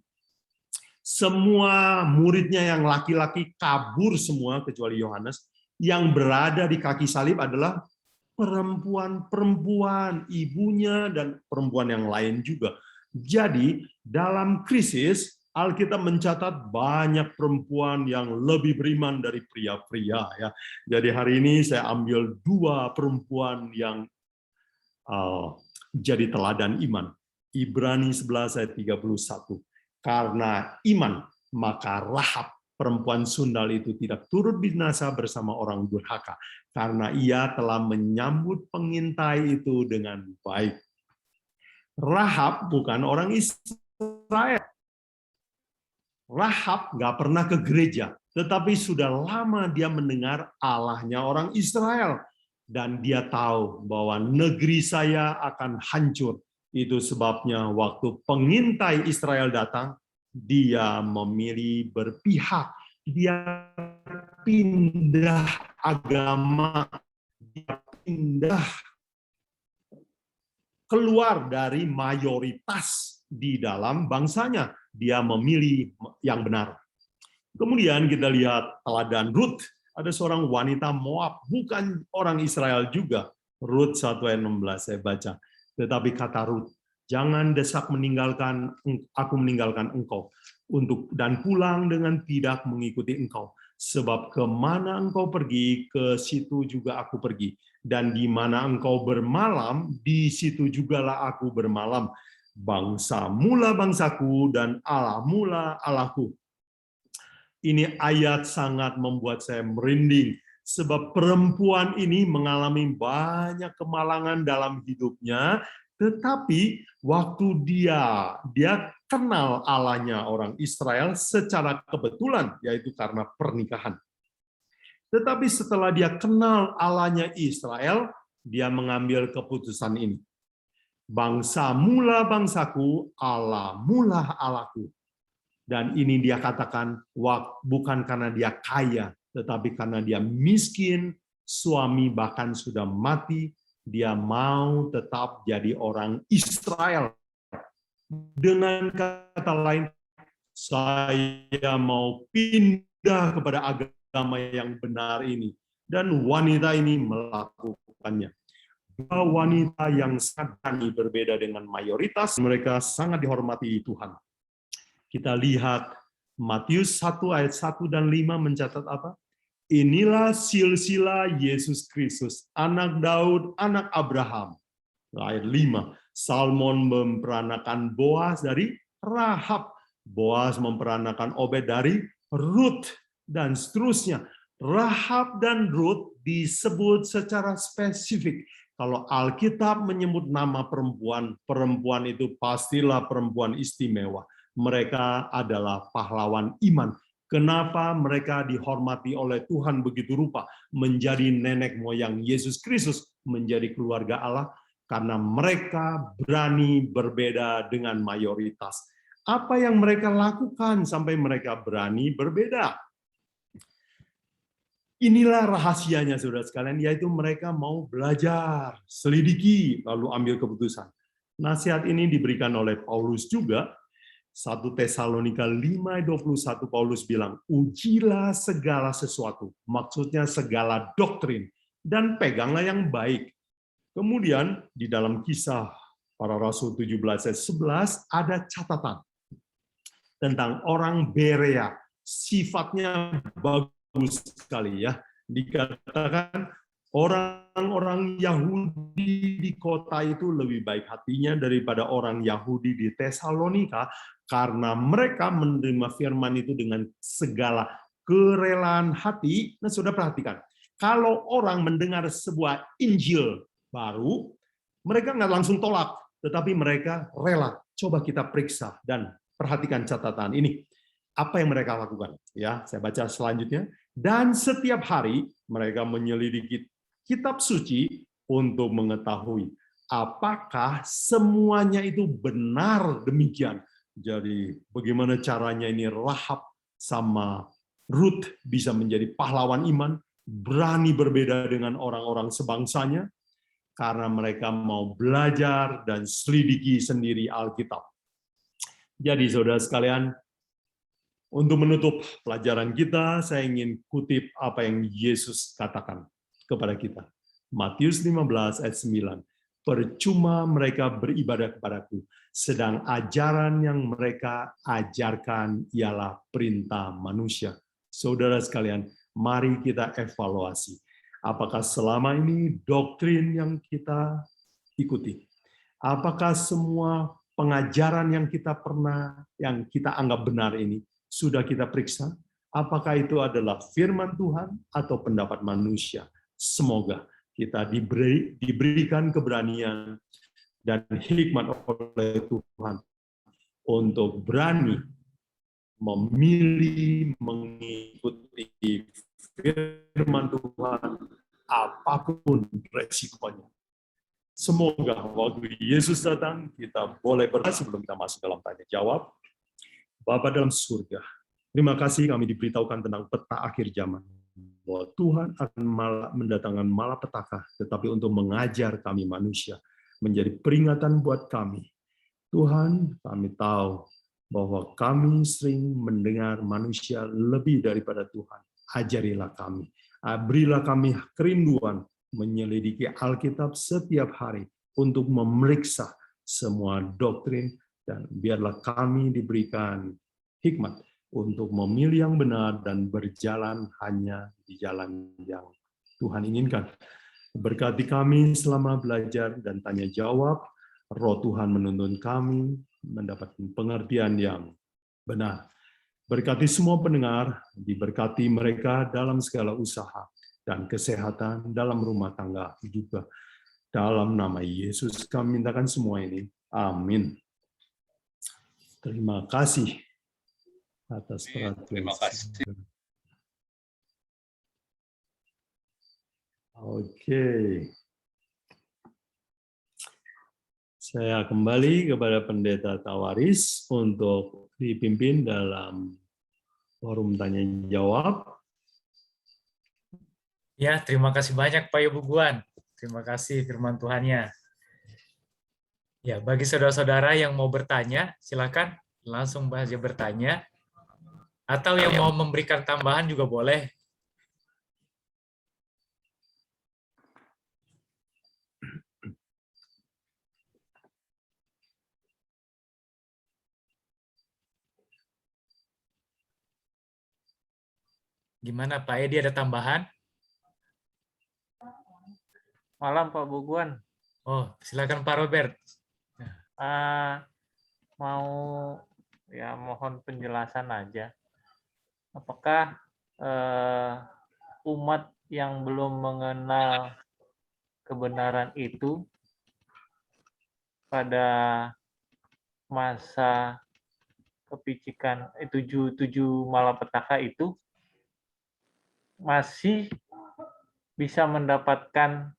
semua muridnya yang laki-laki kabur semua kecuali Yohanes. Yang berada di kaki salib adalah perempuan-perempuan, ibunya dan perempuan yang lain juga. Jadi dalam krisis, Alkitab mencatat banyak perempuan yang lebih beriman dari pria-pria. Ya. Jadi hari ini saya ambil dua perempuan yang jadi teladan iman. Ibrani 11 ayat 31. Karena iman, maka Rahab, perempuan sundal itu tidak turut binasa bersama orang durhaka, karena ia telah menyambut pengintai itu dengan baik. Rahab bukan orang Israel. Rahab nggak pernah ke gereja, tetapi sudah lama dia mendengar Allahnya orang Israel. Dan dia tahu bahwa negeri saya akan hancur. Itu sebabnya waktu pengintai Israel datang, dia memilih berpihak. Dia pindah agama, dia pindah keluar dari mayoritas di dalam bangsanya. Dia memilih yang benar. Kemudian kita lihat teladan Rut. Ada seorang wanita Moab, bukan orang Israel juga. Rut 1 ayat 16 saya baca. Tetapi kata Rut, jangan desak aku meninggalkan engkau dan pulang dengan tidak mengikuti engkau, sebab kemana engkau pergi, ke situ juga aku pergi, dan di mana engkau bermalam, di situ jugalah aku bermalam. Bangsa mula bangsaku dan Allah mula Allahku. Ini ayat sangat membuat saya merinding. Sebab perempuan ini mengalami banyak kemalangan dalam hidupnya, tetapi waktu dia kenal Allahnya orang Israel secara kebetulan, yaitu karena pernikahan. Tetapi setelah dia kenal Allahnya Israel, dia mengambil keputusan ini. Bangsa mula bangsaku, Allah mula Allahku. Dan ini dia katakan, bukan karena dia kaya, tetapi karena dia miskin, suami bahkan sudah mati, dia mau tetap jadi orang Israel. Dengan kata lain, saya mau pindah kepada agama yang benar ini. Dan wanita ini melakukannya. Dua wanita yang sangat berani berbeda dengan mayoritas, mereka sangat dihormati Tuhan. Kita lihat Matius 1 ayat 1 dan 5 mencatat apa? Inilah silsilah Yesus Kristus, anak Daud, anak Abraham. Ayat 5, Salmon memperanakan Boaz dari Rahab. Boaz memperanakan Obed dari Ruth, dan seterusnya. Rahab dan Ruth disebut secara spesifik. Kalau Alkitab menyebut nama perempuan, perempuan itu pastilah perempuan istimewa. Mereka adalah pahlawan iman. Kenapa mereka dihormati oleh Tuhan begitu rupa, menjadi nenek moyang Yesus Kristus, menjadi keluarga Allah? Karena mereka berani berbeda dengan mayoritas. Apa yang mereka lakukan sampai mereka berani berbeda? Inilah rahasianya, saudara sekalian, yaitu mereka mau belajar, selidiki, lalu ambil keputusan. Nasihat ini diberikan oleh Paulus juga. 1 Tesalonika 5:21 Paulus bilang, ujilah segala sesuatu, maksudnya segala doktrin, dan peganglah yang baik. Kemudian di dalam Kisah Para Rasul 17 ayat 11 ada catatan tentang orang Berea, sifatnya bagus sekali ya. Dikatakan orang-orang Yahudi di kota itu lebih baik hatinya daripada orang Yahudi di Tesalonika, karena mereka menerima firman itu dengan segala kerelaan hati. Nah, sudah perhatikan, kalau orang mendengar sebuah Injil baru, mereka nggak langsung tolak, tetapi mereka rela. Coba kita periksa dan perhatikan catatan ini. Apa yang mereka lakukan? Ya, saya baca selanjutnya. Dan setiap hari mereka menyelidiki kitab suci untuk mengetahui apakah semuanya itu benar demikian. Jadi bagaimana caranya ini Rahab sama Ruth bisa menjadi pahlawan iman, berani berbeda dengan orang-orang sebangsanya, karena mereka mau belajar dan selidiki sendiri Alkitab. Jadi saudara sekalian, untuk menutup pelajaran kita, saya ingin kutip apa yang Yesus katakan kepada kita. Matius 15 ayat 9. Percuma mereka beribadah kepadaku, sedang ajaran yang mereka ajarkan ialah perintah manusia. Saudara sekalian, mari kita evaluasi. Apakah selama ini doktrin yang kita ikuti? Apakah semua pengajaran yang kita anggap benar ini sudah kita periksa? Apakah itu adalah firman Tuhan atau pendapat manusia? Semoga kita diberikan keberanian dan hikmat oleh Tuhan untuk berani memilih mengikuti firman Tuhan apapun resikonya. Semoga waktu Yesus datang, kita boleh berkata sebelum kita masuk dalam tanya jawab. Bapa dalam surga, terima kasih kami diberitahukan tentang peta akhir zaman. Bahwa Tuhan akan mendatangkan malapetaka, tetapi untuk mengajar kami manusia, menjadi peringatan buat kami. Tuhan, kami tahu bahwa kami sering mendengar manusia lebih daripada Tuhan. Ajarilah kami. Berilah kami kerinduan menyelidiki Alkitab setiap hari untuk memeriksa semua doktrin, dan biarlah kami diberikan hikmat untuk memilih yang benar dan berjalan hanya di jalan yang Tuhan inginkan. Berkati kami selama belajar dan tanya jawab. Roh Tuhan menuntun kami mendapatkan pengertian yang benar. Berkati semua pendengar, diberkati mereka dalam segala usaha dan kesehatan dalam rumah tangga juga. Dalam nama Yesus kami mintakan semua ini. Amin. Terima kasih atas perhatian. Terima kasih. Oke. Saya kembali kepada Pendeta Tawaris untuk dipimpin dalam forum tanya jawab. Ya, terima kasih banyak Pak Ibu Guan. Terima kasih firman Tuhannya. Ya, bagi saudara-saudara yang mau bertanya, silakan langsung saja bertanya. Atau yang mau memberikan tambahan juga boleh. Gimana Pak Edi, ada tambahan? Malam Pak Buguan. Oh, silakan Pak Robert. Mau ya mohon penjelasan aja. Apakah umat yang belum mengenal kebenaran itu pada masa kepicikan tujuh malapetaka itu masih bisa mendapatkan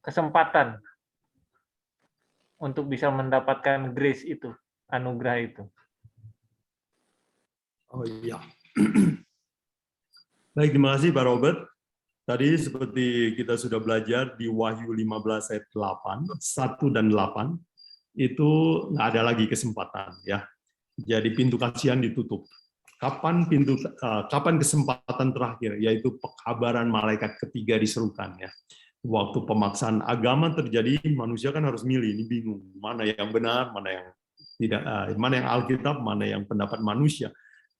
kesempatan untuk bisa mendapatkan grace itu, anugerah itu. Oh iya. Baik, terima kasih Pak Robert. Tadi seperti kita sudah belajar di Wahyu 15 ayat 8, 1 dan 8, itu nggak ada lagi kesempatan ya. Jadi pintu kasihan ditutup. Kapan kesempatan terakhir, yaitu pekabaran malaikat ketiga diserukan ya. Waktu pemaksaan agama terjadi, manusia kan harus milih, ini bingung mana yang benar, mana yang tidak, mana yang Alkitab, mana yang pendapat manusia.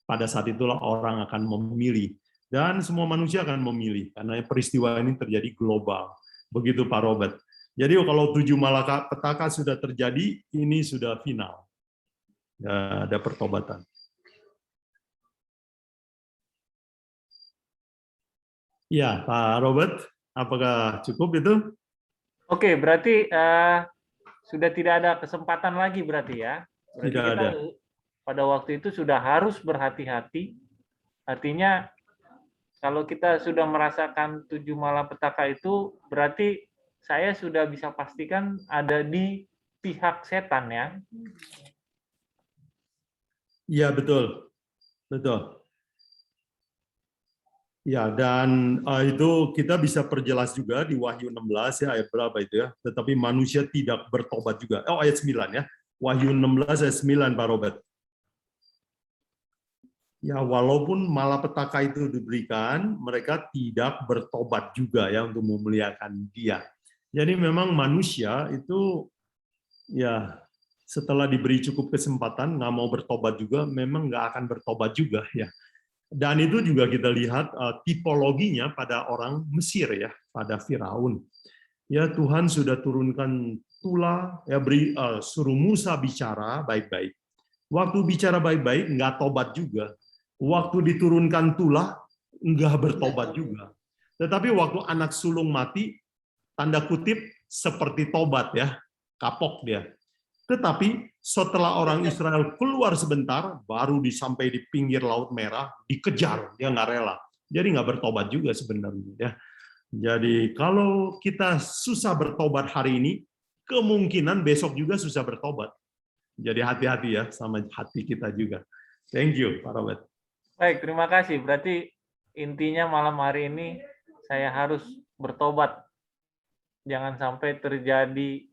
Pada saat itulah orang akan memilih. Dan semua manusia akan memilih, karena peristiwa ini terjadi global. Begitu Pak Robert. Jadi kalau 7 malapetaka sudah terjadi, ini sudah final. Ya, ada pertobatan. Ya, Pak Robert, apakah cukup itu? Oke, berarti sudah tidak ada kesempatan lagi berarti ya? Berarti Tidak kita ada. pada waktu itu sudah harus berhati-hati. Artinya kalau kita sudah merasakan 7 malapetaka itu, berarti saya sudah bisa pastikan ada di pihak setan ya. Iya, betul. Betul. Ya, dan itu kita bisa perjelas juga di Wahyu 16 ya, ayat berapa itu ya. Tetapi manusia tidak bertobat juga. Oh, ayat 9 ya. Wahyu 16 ayat 9 Pak Robert. Ya, walaupun malapetaka itu diberikan, mereka tidak bertobat juga ya untuk memuliakan Dia. Jadi memang manusia itu ya setelah diberi cukup kesempatan nggak mau bertobat juga, memang nggak akan bertobat juga ya. Dan itu juga kita lihat tipologinya pada orang Mesir ya, pada Firaun. Ya, Tuhan sudah turunkan tulah, ya suruh Musa bicara baik-baik. Waktu bicara baik-baik nggak tobat juga. Waktu diturunkan tulah nggak bertobat juga. Tetapi waktu anak sulung mati, tanda kutip seperti tobat ya, kapok dia. Tetapi setelah orang Israel keluar sebentar, baru sampai di pinggir Laut Merah, dikejar, dia nggak rela. Jadi nggak bertobat juga sebenarnya. Ya. Jadi kalau kita susah bertobat hari ini, kemungkinan besok juga susah bertobat. Jadi hati-hati ya sama hati kita juga. Thank you, Pak Robert. Baik, terima kasih. Berarti intinya malam hari ini saya harus bertobat. Jangan sampai terjadi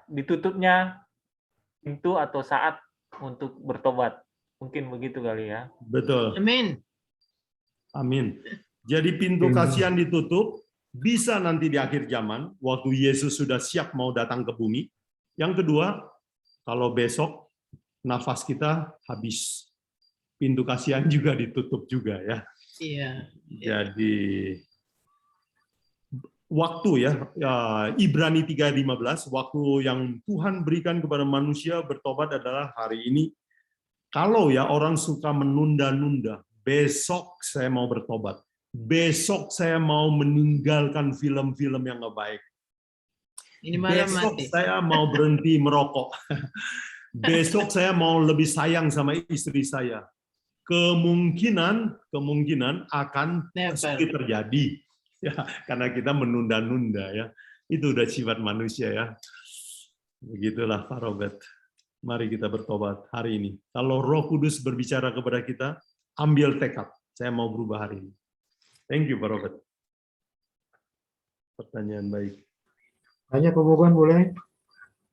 ditutupnya pintu atau saat untuk bertobat. Mungkin begitu kali ya. Betul. Amin. Amin. Jadi pintu kasihan ditutup, bisa nanti di akhir zaman, waktu Yesus sudah siap mau datang ke bumi. Yang kedua, kalau besok nafas kita habis, pintu kasihan juga ditutup juga ya. Iya. Jadi waktu ya, Ibrani 3:15, waktu yang Tuhan berikan kepada manusia bertobat adalah hari ini. Kalau ya orang suka menunda-nunda, besok saya mau bertobat. Besok saya mau meninggalkan film-film yang nggak baik. Ini malam Besok mati. saya mau berhenti merokok. Besok saya mau lebih sayang sama istri saya. Kemungkinan akan sulit terjadi. Ya, karena kita menunda-nunda ya. Itu udah sifat manusia ya. Begitulah Pak Robert. Mari kita bertobat hari ini. Kalau Roh Kudus berbicara kepada kita, ambil tekad. Saya mau berubah hari ini. Thank you Pak Robert. Pertanyaan baik. Tanya Pak Boban boleh?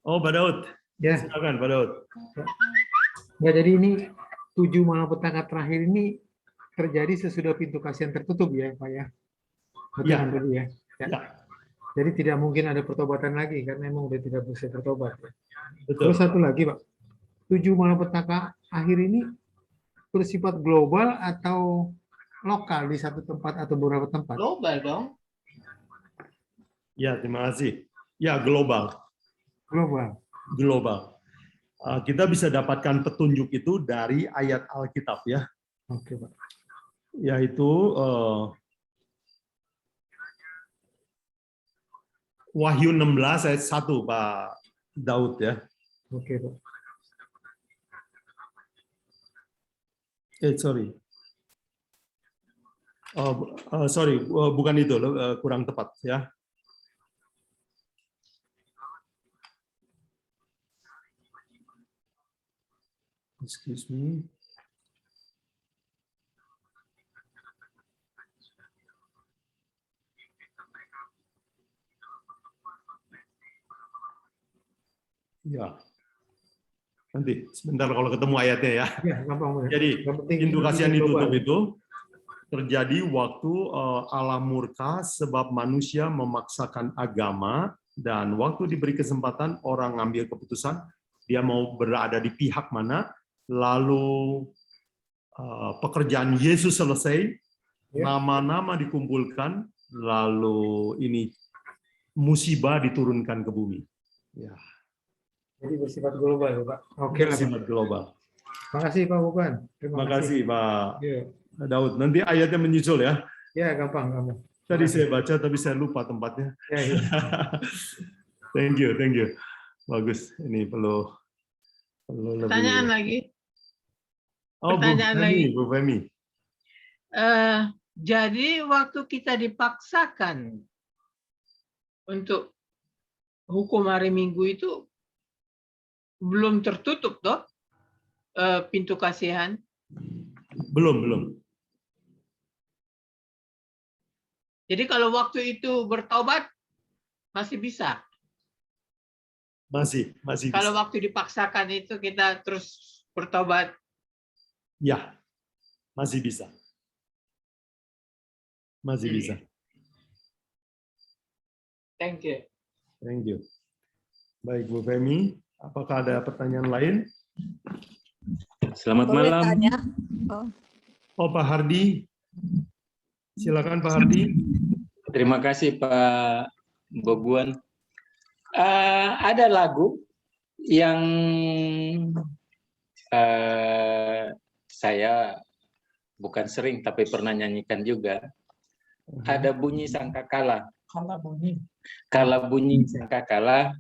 Oh, Pak Daud. Ya. Silakan Pak Daud. Ya, jadi ini 7 malapetaka terakhir ini terjadi sesudah pintu kasihan tertutup ya Pak ya. Betul Ya. kan tadi ya? Ya. Ya. Jadi tidak mungkin ada pertobatan lagi karena memang sudah tidak bisa bertobat. Betul. Terus satu lagi Pak, 7 malapetaka akhir ini bersifat global atau lokal di satu tempat atau beberapa tempat? Global dong. Ya, terima kasih. Ya, global. Global. Global. Kita bisa dapatkan petunjuk itu dari ayat Alkitab ya, Oke, Pak. yaitu Wahyu 16 ayat 1, Pak Daud ya. Oke, Pak. Sorry. Sorry, bukan itu, kurang tepat ya. Excuse me. Ya. Nanti sebentar kalau ketemu ayatnya ya. Ya, gampang. Pak. Jadi Yang penting pintu kasihan global. ditutup itu terjadi waktu Allah murka sebab manusia memaksakan agama, dan waktu diberi kesempatan orang ngambil keputusan dia mau berada di pihak mana, lalu pekerjaan Yesus selesai, nama-nama dikumpulkan, lalu ini musibah diturunkan ke bumi. Ya. Jadi bersifat global ya, Pak. Oke lah, Pak. Bersifat global. Terima kasih, Pak Bukan. Terima kasih, Pak Ya, Daud. Nanti ayatnya menyusul ya. ya gampang. Tadi saya baca tapi saya lupa tempatnya. Ya, ya. Thank you. Bagus. Ini perlu lebih. Pertanyaan lagi. Oh, Pertanyaan lagi. Bu Femi. Jadi waktu kita dipaksakan untuk hukum hari Minggu itu belum tertutup toh pintu kasihan? Belum. Jadi kalau waktu itu bertobat masih bisa. Masih Kalau bisa. waktu dipaksakan itu kita terus bertobat. Ya. Masih bisa. Masih Iya. bisa. Thank you. Thank you. Baik, Bu Femi, apakah ada pertanyaan lain? Selamat Boleh malam. tanya? Oh, Pak Hardi. Silakan Pak Hardi. Terima kasih Pak Boguan. Ada lagu yang saya bukan sering tapi pernah nyanyikan juga. Ada bunyi sangkakala. Kala bunyi sangkakala.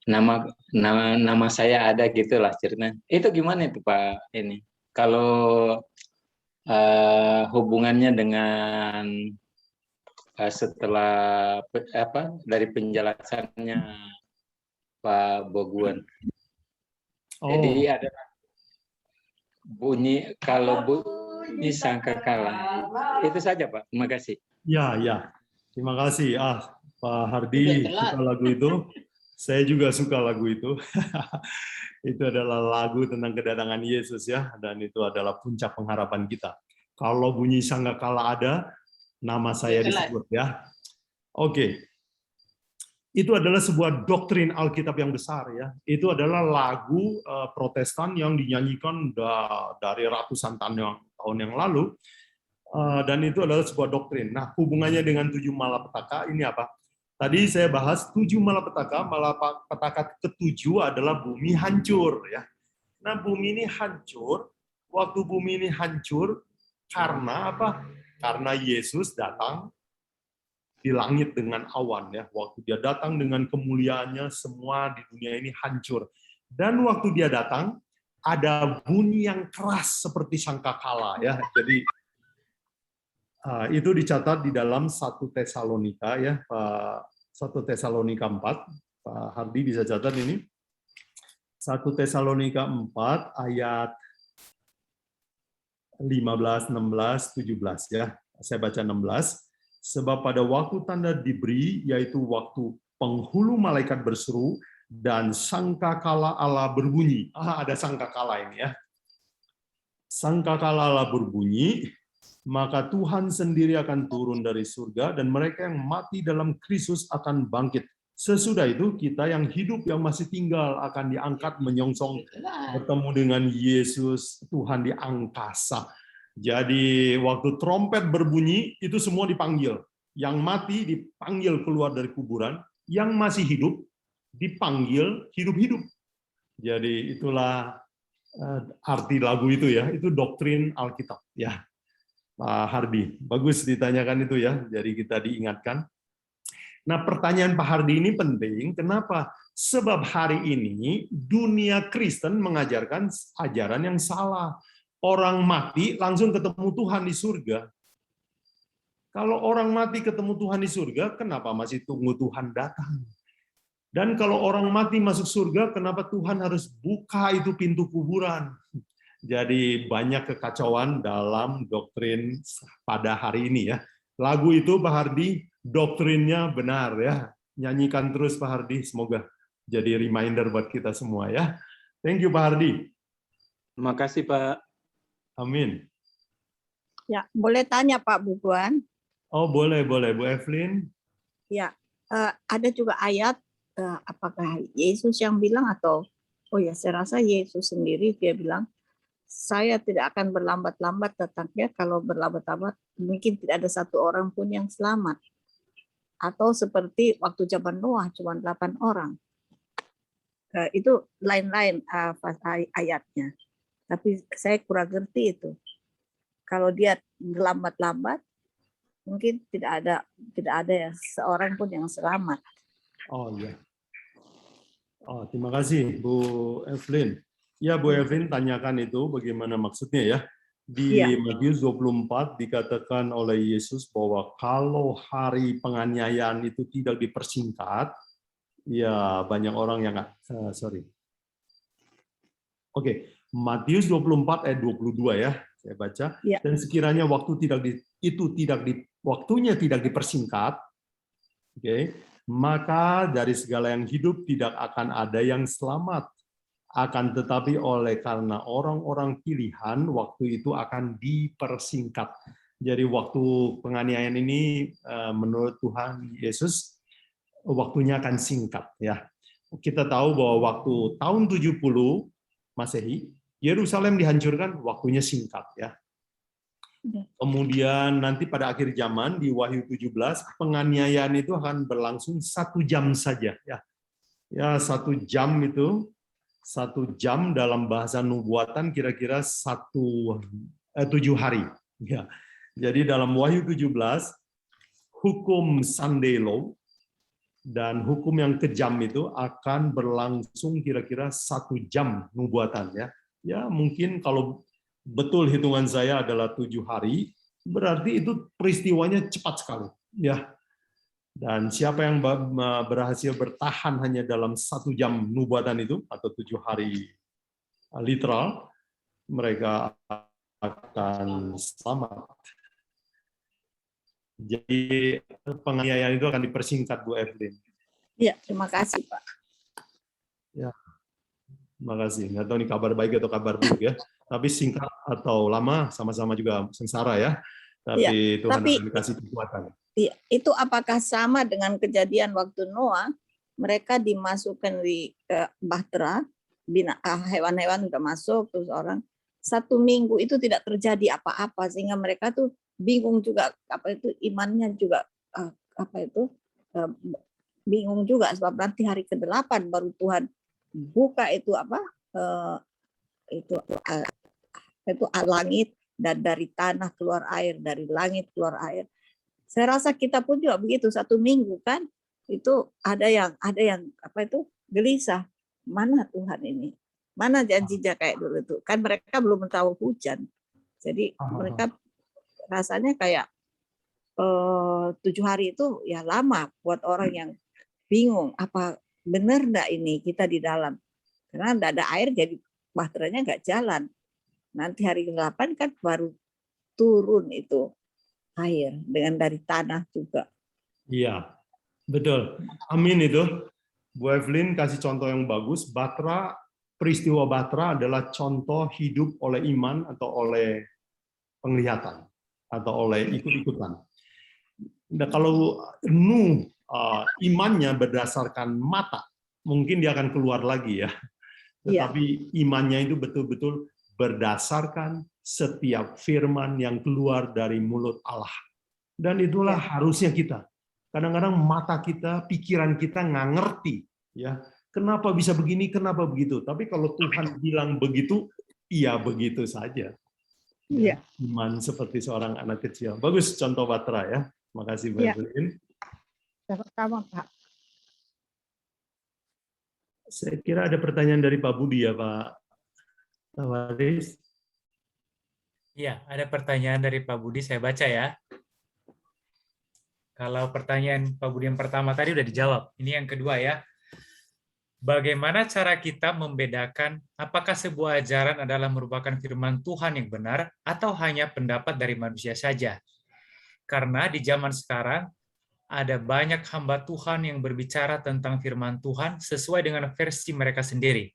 Nama saya ada gitulah ceritanya. Itu gimana itu Pak ini? Kalau hubungannya dengan setelah dari penjelasannya Pak Boguan. Jadi ada bunyi kalau bunyi sangkakala. Itu saja Pak. Terima kasih. Ya. Terima kasih. Pak Hardi suka lagu itu. Saya juga suka lagu itu. Itu adalah lagu tentang kedatangan Yesus ya, dan itu adalah puncak pengharapan kita. Kalau bunyi sangkakala ada, nama saya disebut ya. Oke. Itu adalah sebuah doktrin Alkitab yang besar ya. Itu adalah lagu Protestan yang dinyanyikan dari ratusan tahun yang lalu. Dan itu adalah sebuah doktrin. Nah, hubungannya dengan 7 malapetaka ini apa? Tadi saya bahas 7 malapetaka. Malapetaka ke-7 adalah bumi hancur ya. Nah, bumi ini hancur. Waktu bumi ini hancur karena apa? Karena Yesus datang di langit dengan awan ya. Waktu dia datang dengan kemuliaannya, semua di dunia ini hancur. Dan waktu dia datang ada bunyi yang keras seperti sangkakala ya. Jadi itu dicatat di dalam 1 Tesalonika ya, 1 Tesalonika 4. Pak Hardi bisa catat ini. 1 Tesalonika 4 ayat 15, 16, 17 ya. Saya baca 16. Sebab pada waktu tanda diberi, yaitu waktu penghulu malaikat berseru dan sangkakala Allah berbunyi. Ada sangkakala ini ya. Sangkakala Allah berbunyi, maka Tuhan sendiri akan turun dari surga dan mereka yang mati dalam Kristus akan bangkit. Sesudah itu kita yang hidup yang masih tinggal akan diangkat menyongsong bertemu dengan Yesus Tuhan di angkasa. Jadi waktu trompet berbunyi itu semua dipanggil. Yang mati dipanggil keluar dari kuburan, yang masih hidup dipanggil hidup-hidup. Jadi itulah arti lagu itu ya, itu doktrin Alkitab ya. Pak Hardi, bagus ditanyakan itu ya, jadi kita diingatkan. Nah, pertanyaan Pak Hardi ini penting, kenapa? Sebab hari ini dunia Kristen mengajarkan ajaran yang salah. Orang mati langsung ketemu Tuhan di surga. Kalau orang mati ketemu Tuhan di surga, kenapa masih tunggu Tuhan datang? Dan kalau orang mati masuk surga, kenapa Tuhan harus buka itu pintu kuburan? Jadi banyak kekacauan dalam doktrin pada hari ini ya. Lagu itu Pak Hardi, doktrinnya benar ya. Nyanyikan terus Pak Hardi, semoga jadi reminder buat kita semua ya. Thank you Pak Hardi. Terima kasih Pak. Amin. Ya, boleh tanya Pak Buguan? Oh boleh, Bu Evelyn. Ya, ada juga ayat, apakah Yesus yang bilang atau, oh ya saya rasa Yesus sendiri dia bilang, saya tidak akan berlambat-lambat datangnya, kalau berlambat-lambat mungkin tidak ada satu orang pun yang selamat. Atau seperti waktu zaman Noah cuma 8 orang. Itu lain-lain ayatnya. Tapi saya kurang ngerti itu. Kalau dia berlambat-lambat, mungkin tidak ada ya seorang pun yang selamat. Oh iya. Oh, terima kasih Bu Evelyn. Ya, Bu Evelyn tanyakan itu bagaimana maksudnya ya. Di Matius 24 dikatakan oleh Yesus bahwa kalau hari penganiayaan itu tidak dipersingkat, ya banyak orang yang Oke, Matius 24 ayat 22 ya, saya baca. Ya. Dan sekiranya waktunya tidak dipersingkat, oke, maka dari segala yang hidup tidak akan ada yang selamat. Akan tetapi oleh karena orang-orang pilihan, waktu itu akan dipersingkat. Jadi waktu penganiayaan ini menurut Tuhan Yesus, waktunya akan singkat. Ya. Kita tahu bahwa waktu tahun 70 Masehi, Yerusalem dihancurkan, waktunya singkat. Ya. Kemudian nanti pada akhir zaman, di Wahyu 17, penganiayaan itu akan berlangsung 1 jam saja. Ya 1 jam itu, 1 jam dalam bahasa nubuatan kira-kira 7 hari. Ya. Jadi dalam Wahyu 17, hukum Sunday Law dan hukum yang kejam itu akan berlangsung kira-kira 1 jam nubuatan. Ya mungkin kalau betul hitungan saya adalah 7 hari, berarti itu peristiwanya cepat sekali. Ya. Dan siapa yang berhasil bertahan hanya dalam 1 jam nubuatan itu, atau 7 hari literal, mereka akan selamat. Jadi penganiayaan itu akan dipersingkat, Bu Evelyn. Iya, terima kasih Pak. Ya, terima kasih. Nggak tahu ini kabar baik atau kabar buruk ya. Tapi singkat atau lama, sama-sama juga sengsara ya. Tapi Tuhan akan kasih kekuatan. Iya, itu apakah sama dengan kejadian waktu Noah, mereka dimasukkan di bahtera, hewan-hewan udah masuk, terus orang 1 minggu itu tidak terjadi apa-apa, sehingga mereka tuh bingung juga, imannya juga bingung juga, sebab nanti hari ke-8 baru Tuhan buka itu langit, dan dari tanah keluar air, dari langit keluar air. Saya rasa kita pun juga begitu, 1 minggu kan, itu ada yang gelisah, mana Tuhan ini, mana janjinya kayak dulu itu, kan mereka belum tahu hujan, jadi mereka rasanya kayak 7 hari itu ya lama buat orang yang bingung, apa benar enggak ini kita di dalam, karena enggak ada air jadi bahteranya enggak jalan. Nanti hari ke-8 kan baru turun itu air dengan dari tanah juga. Iya, betul. Amin itu. Bu Evelyn kasih contoh yang bagus. Peristiwa Batra adalah contoh hidup oleh iman atau oleh penglihatan atau oleh ikut-ikutan. Nah, kalau Nuh imannya berdasarkan mata, mungkin dia akan keluar lagi ya. Tetapi imannya itu betul-betul berdasarkan setiap firman yang keluar dari mulut Allah. Dan itulah harusnya kita. Kadang-kadang mata kita, pikiran kita nggak ngerti, ya. Kenapa bisa begini, kenapa begitu? Tapi kalau Tuhan bilang begitu, iya begitu saja. Iya. Iman seperti seorang anak kecil. Bagus contoh Batra ya. Makasih Mbak Iya. Evelyn. Sama-sama, Pak. Saya kira ada pertanyaan dari Pak Budi ya, Pak Waris. Iya, ada pertanyaan dari Pak Budi, saya baca ya. Kalau pertanyaan Pak Budi yang pertama tadi udah dijawab. Ini yang kedua ya. Bagaimana cara kita membedakan apakah sebuah ajaran adalah merupakan firman Tuhan yang benar atau hanya pendapat dari manusia saja? Karena di zaman sekarang ada banyak hamba Tuhan yang berbicara tentang firman Tuhan sesuai dengan versi mereka sendiri.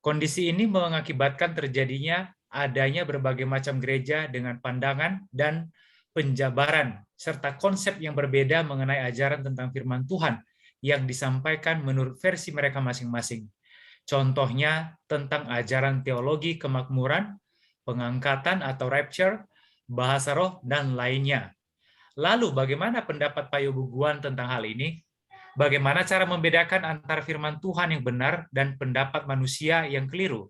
Kondisi ini mengakibatkan terjadinya adanya berbagai macam gereja dengan pandangan dan penjabaran serta konsep yang berbeda mengenai ajaran tentang firman Tuhan yang disampaikan menurut versi mereka masing-masing. Contohnya tentang ajaran teologi kemakmuran, pengangkatan atau rapture, bahasa roh, dan lainnya. Lalu bagaimana pendapat Pak Yobu Guan tentang hal ini? Bagaimana cara membedakan antara firman Tuhan yang benar dan pendapat manusia yang keliru?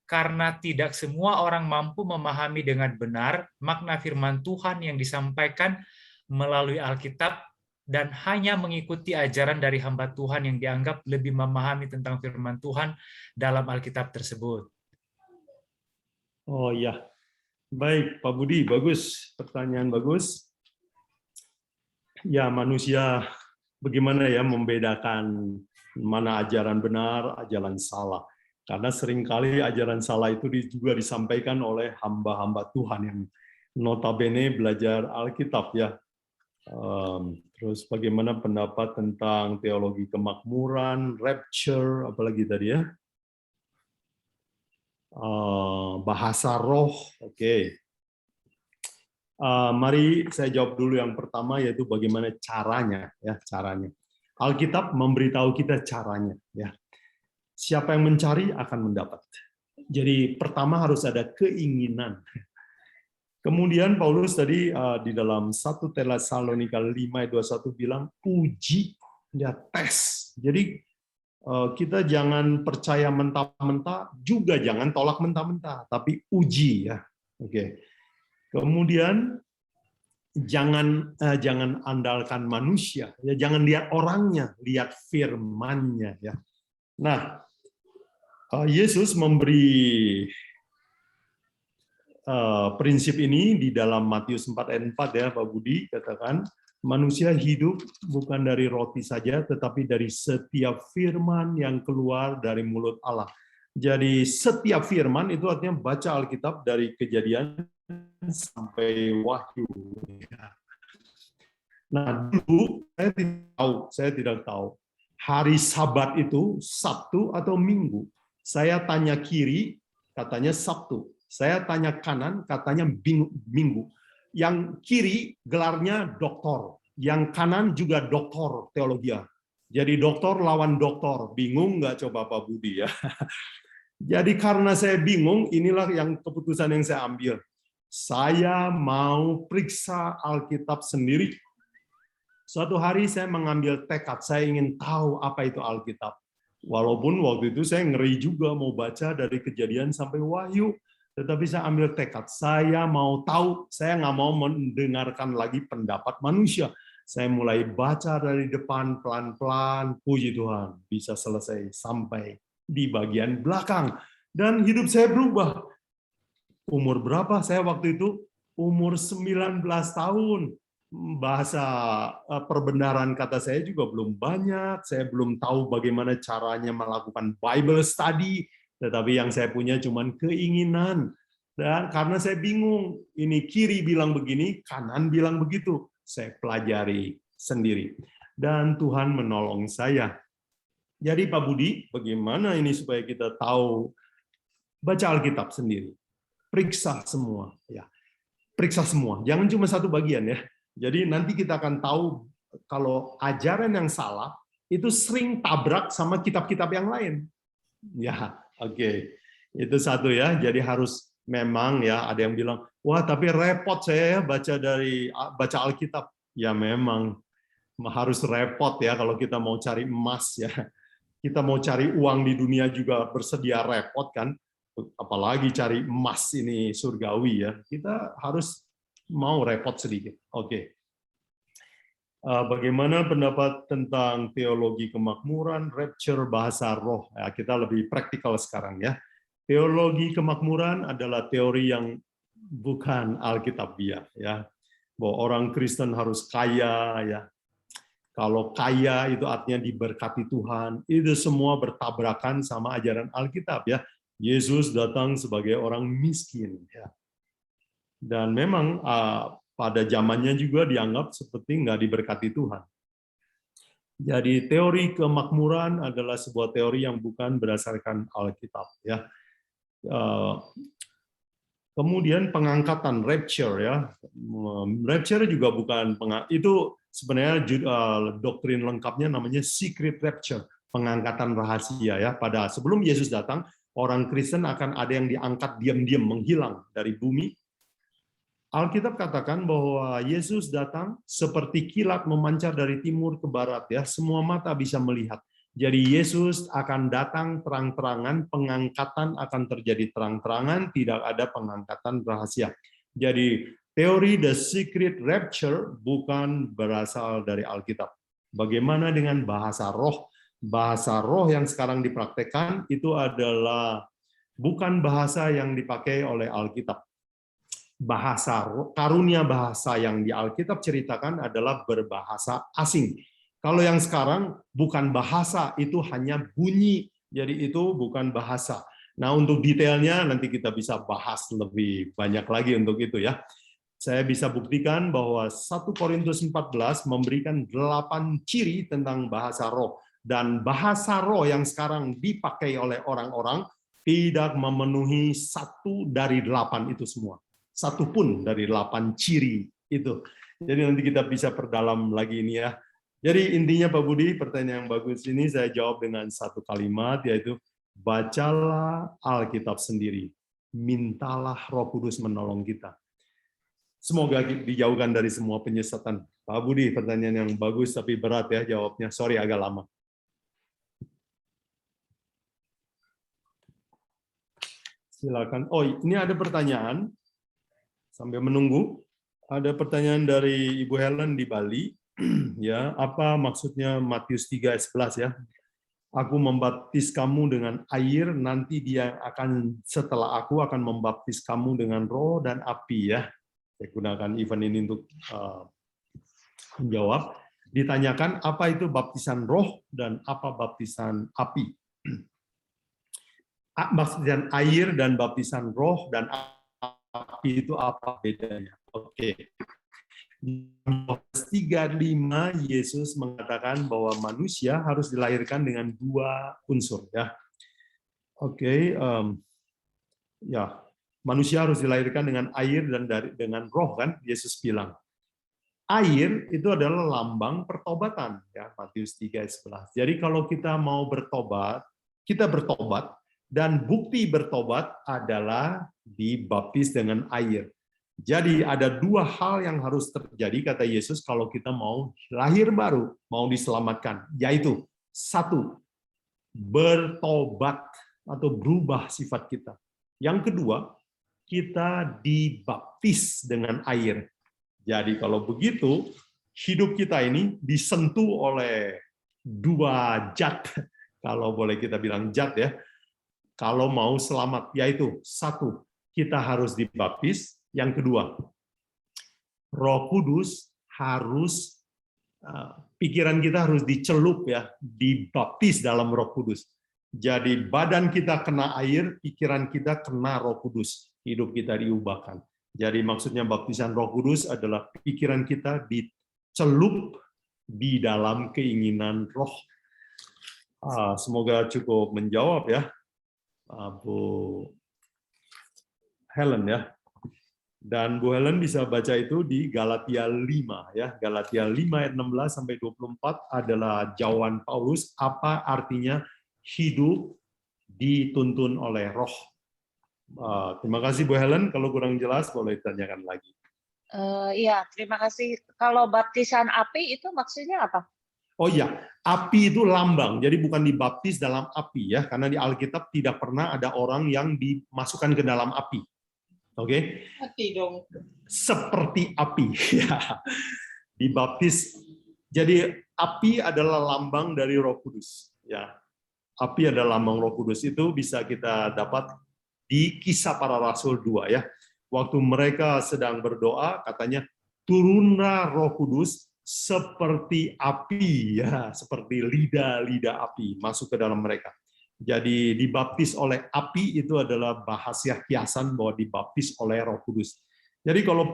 Karena tidak semua orang mampu memahami dengan benar makna firman Tuhan yang disampaikan melalui Alkitab dan hanya mengikuti ajaran dari hamba Tuhan yang dianggap lebih memahami tentang firman Tuhan dalam Alkitab tersebut. Oh ya, baik Pak Budi, bagus. Pertanyaan bagus. Ya, manusia bagaimana ya membedakan mana ajaran benar, ajaran salah. Karena seringkali ajaran salah itu juga disampaikan oleh hamba-hamba Tuhan yang notabene belajar Alkitab ya. Terus bagaimana pendapat tentang teologi kemakmuran, rapture, apalagi tadi ya. Bahasa roh, oke. Mari saya jawab dulu yang pertama yaitu bagaimana caranya ya, caranya. Alkitab memberitahu kita caranya ya. Siapa yang mencari akan mendapat. Jadi pertama harus ada keinginan. Kemudian Paulus tadi di dalam 1 Tesalonika 5:21 bilang uji ya, tes. Jadi kita jangan percaya mentah-mentah, juga jangan tolak mentah-mentah, tapi uji ya. Oke. Kemudian jangan andalkan manusia, ya jangan lihat orangnya, lihat firman-Nya ya. Nah, Yesus memberi prinsip ini di dalam Matius 4 ayat 4 ya, Pak Budi katakan, manusia hidup bukan dari roti saja, tetapi dari setiap firman yang keluar dari mulut Allah. Jadi setiap firman itu artinya baca Alkitab dari Kejadian sampai Wahyu. Nah, dulu saya tidak tahu hari Sabat itu Sabtu atau Minggu. Saya tanya kiri, katanya Sabtu. Saya tanya kanan, katanya Minggu. Yang kiri gelarnya doktor, yang kanan juga doktor teologi. Jadi doktor lawan doktor, bingung nggak coba Pak Budi ya? Jadi karena saya bingung, inilah yang keputusan yang saya ambil. Saya mau periksa Alkitab sendiri. Suatu hari saya mengambil tekad, saya ingin tahu apa itu Alkitab. Walaupun waktu itu saya ngeri juga mau baca dari Kejadian sampai Wahyu. Tetapi saya ambil tekad, saya mau tahu, saya nggak mau mendengarkan lagi pendapat manusia. Saya mulai baca dari depan pelan-pelan, puji Tuhan, bisa selesai sampai di bagian belakang. Dan hidup saya berubah. Umur berapa saya waktu itu? Umur 19 tahun. Bahasa perbenaran kata saya juga belum banyak, saya belum tahu bagaimana caranya melakukan Bible study, tetapi yang saya punya cuma keinginan. Dan karena saya bingung, ini kiri bilang begini, kanan bilang begitu, saya pelajari sendiri. Dan Tuhan menolong saya. Jadi Pak Budi, bagaimana ini supaya kita tahu baca Alkitab sendiri? Periksa semua, ya. Periksa semua, jangan cuma satu bagian ya. Jadi nanti kita akan tahu kalau ajaran yang salah itu sering tabrak sama kitab-kitab yang lain. Ya, oke. Itu satu ya. Jadi harus Memang ya ada yang bilang, wah tapi repot saya ya baca Alkitab. Ya memang harus repot ya kalau kita mau cari emas ya. Kita mau cari uang di dunia juga bersedia repot kan. Apalagi cari emas ini surgawi ya. Kita harus mau repot sedikit. Oke. Bagaimana pendapat tentang teologi kemakmuran, rapture, bahasa roh? Ya, kita lebih praktikal sekarang ya. Teologi kemakmuran adalah teori yang bukan Alkitabiah ya. Bahwa orang Kristen harus kaya ya. Kalau kaya itu artinya diberkati Tuhan. Itu semua bertabrakan sama ajaran Alkitab ya. Yesus datang sebagai orang miskin ya. Dan memang pada zamannya juga dianggap seperti nggak diberkati Tuhan. Jadi teori kemakmuran adalah sebuah teori yang bukan berdasarkan Alkitab ya. Kemudian pengangkatan rapture ya. Rapture juga bukan itu sebenarnya doktrin lengkapnya namanya secret rapture, pengangkatan rahasia ya. Pada sebelum Yesus datang, orang Kristen akan ada yang diangkat diam-diam menghilang dari bumi. Alkitab katakan bahwa Yesus datang seperti kilat memancar dari timur ke barat ya, semua mata bisa melihat. Jadi Yesus akan datang terang-terangan, pengangkatan akan terjadi terang-terangan, tidak ada pengangkatan rahasia. Jadi teori the secret rapture bukan berasal dari Alkitab. Bagaimana dengan bahasa roh? Bahasa roh yang sekarang dipraktekkan itu adalah bukan bahasa yang dipakai oleh Alkitab. Bahasa karunia bahasa yang di Alkitab ceritakan adalah berbahasa asing. Kalau yang sekarang bukan bahasa, itu hanya bunyi. Jadi itu bukan bahasa. Nah, untuk detailnya nanti kita bisa bahas lebih banyak lagi untuk itu ya. Saya bisa buktikan bahwa 1 Korintus 14 memberikan 8 ciri tentang bahasa roh. Dan bahasa roh yang sekarang dipakai oleh orang-orang tidak memenuhi 1 dari 8 itu semua. 1 pun dari 8 ciri itu. Jadi nanti kita bisa perdalam lagi ini ya. Jadi intinya Pak Budi, pertanyaan yang bagus ini saya jawab dengan 1 kalimat, yaitu bacalah Alkitab sendiri. Mintalah Roh Kudus menolong kita. Semoga dijauhkan dari semua penyesatan. Pak Budi, pertanyaan yang bagus tapi berat ya jawabnya. Sorry agak lama. Silakan. Oh, ini ada pertanyaan. Sambil menunggu, ada pertanyaan dari Ibu Helen di Bali. Ya, apa maksudnya Matius 3 ayat 11 ya? Aku membaptis kamu dengan air, nanti dia akan setelah aku akan membaptis kamu dengan roh dan api ya. Saya gunakan event ini untuk menjawab. Ditanyakan apa itu baptisan roh dan apa baptisan api. Baptisan air dan baptisan roh dan api itu apa bedanya? Oke. 3:5 Yesus mengatakan bahwa manusia harus dilahirkan dengan 2 unsur ya. Oke, ya manusia harus dilahirkan dengan air dan dengan roh kan Yesus bilang. Air itu adalah lambang pertobatan ya Matius 3 ayat 11. Jadi kalau kita mau bertobat, kita bertobat dan bukti bertobat adalah dibaptis dengan air. Jadi ada 2 hal yang harus terjadi kata Yesus kalau kita mau lahir baru, mau diselamatkan, yaitu 1, bertobat atau berubah sifat kita. Yang kedua, kita dibaptis dengan air. Jadi kalau begitu, hidup kita ini disentuh oleh 2 zat, kalau boleh kita bilang zat ya, kalau mau selamat, yaitu 1, kita harus dibaptis. Yang kedua, Roh Kudus harus, pikiran kita harus dicelup ya, dibaptis dalam Roh Kudus. Jadi badan kita kena air, pikiran kita kena Roh Kudus, hidup kita diubahkan. Jadi maksudnya baptisan Roh Kudus adalah pikiran kita dicelup di dalam keinginan Roh. Semoga cukup menjawab ya, Bu Helen ya. Dan Bu Helen bisa baca itu di Galatia 5 ya. Galatia 5 ayat 16 sampai 24 adalah jawaban Paulus apa artinya hidup dituntun oleh roh. Terima kasih Bu Helen. Kalau kurang jelas boleh ditanyakan lagi. Iya, terima kasih. Kalau baptisan api itu maksudnya apa? Oh iya, api itu lambang. Jadi bukan dibaptis dalam api ya, karena di Alkitab tidak pernah ada orang yang dimasukkan ke dalam api. Oke? Mati dong. Seperti api ya. Dibaptis. Jadi api adalah lambang dari Roh Kudus ya. Api adalah lambang Roh Kudus, itu bisa kita dapat di Kisah Para Rasul 2 ya. Waktu mereka sedang berdoa katanya turunlah Roh Kudus seperti api ya, seperti lidah-lidah api masuk ke dalam mereka. Jadi dibaptis oleh api itu adalah bahasa kiasan bahwa dibaptis oleh Roh Kudus. Jadi kalau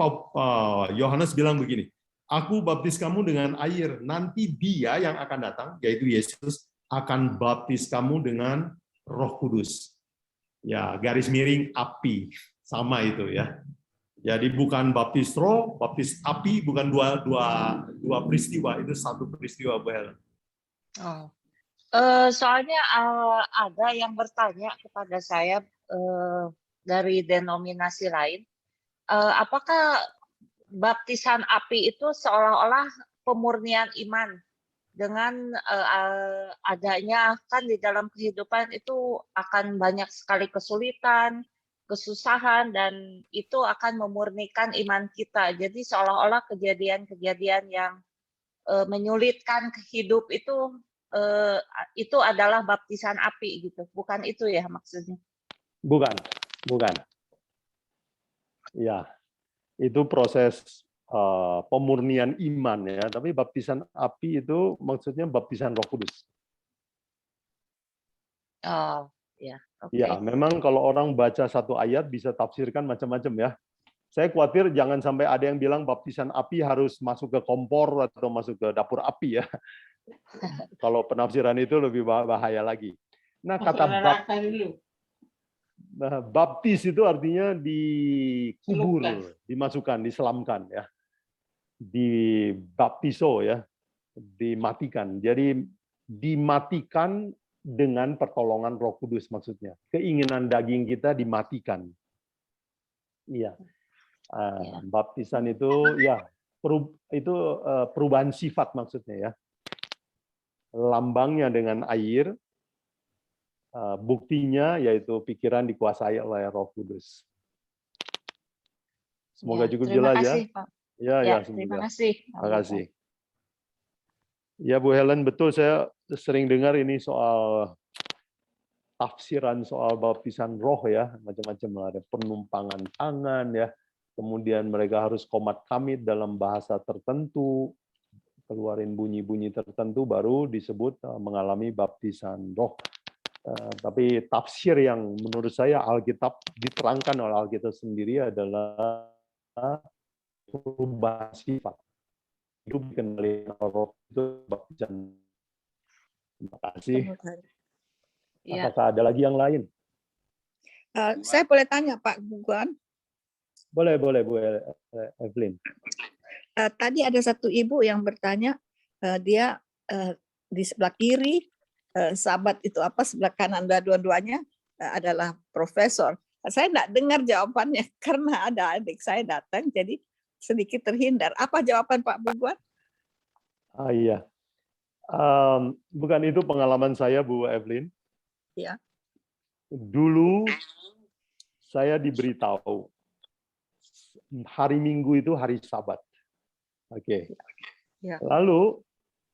Yohanes bilang begini, aku baptis kamu dengan air, nanti dia yang akan datang, yaitu Yesus, akan baptis kamu dengan Roh Kudus. Ya, garis miring api, sama itu ya. Jadi bukan baptis roh, baptis api, bukan dua peristiwa, itu satu peristiwa, Bu Helen. Oh. Soalnya ada yang bertanya kepada saya dari denominasi lain, apakah baptisan api itu seolah-olah pemurnian iman dengan adanya kan di dalam kehidupan itu akan banyak sekali kesulitan, kesusahan, dan itu akan memurnikan iman kita. Jadi seolah-olah kejadian-kejadian yang menyulitkan hidup itu adalah baptisan api gitu. Bukan itu ya maksudnya? Bukan. Ya, itu proses pemurnian iman ya. Tapi baptisan api itu maksudnya baptisan Roh Kudus. Oh, ya. Okay. Ya, memang kalau orang baca satu ayat bisa tafsirkan macam-macam ya. Saya khawatir jangan sampai ada yang bilang baptisan api harus masuk ke kompor atau masuk ke dapur api ya. Kalau penafsiran itu lebih bahaya lagi. Nah, kata baptis itu artinya dikubur, dimasukkan, diselamkan ya. Dibaptiso ya, dimatikan. Jadi dimatikan dengan pertolongan Roh Kudus maksudnya. Keinginan daging kita dimatikan. Iya. Baptisan itu ya itu perubahan sifat maksudnya ya. Lambangnya dengan air, buktinya yaitu pikiran dikuasai oleh Roh Kudus. Semoga cukup jelas ya. Pak. Ya, terima kasih. Terima kasih. Ya Bu Helen, betul saya sering dengar ini soal tafsiran soal baptisan roh ya, macam-macam, ada penumpangan tangan ya. Kemudian mereka harus komat kamit dalam bahasa tertentu, keluarin bunyi-bunyi tertentu baru disebut mengalami baptisan roh. Tapi tafsir yang menurut saya Alkitab diterangkan oleh Alkitab sendiri adalah perubahan sifat. Hidup dikenali roh itu baptisan. Terima kasih. Apakah ada lagi yang lain? Saya boleh tanya Pak Buguan? Boleh Bu Evelyn. Tadi ada satu ibu yang bertanya, dia di sebelah kiri, sahabat itu apa, sebelah kanan, dua-duanya adalah profesor. Saya enggak dengar jawabannya karena ada adik saya datang, jadi sedikit terhindar. Apa jawaban Pak Buguan? Iya. Bukan itu pengalaman saya, Bu Evelyn. Ya. Dulu saya diberitahu hari Minggu itu hari Sabat. Oke. Ya. Lalu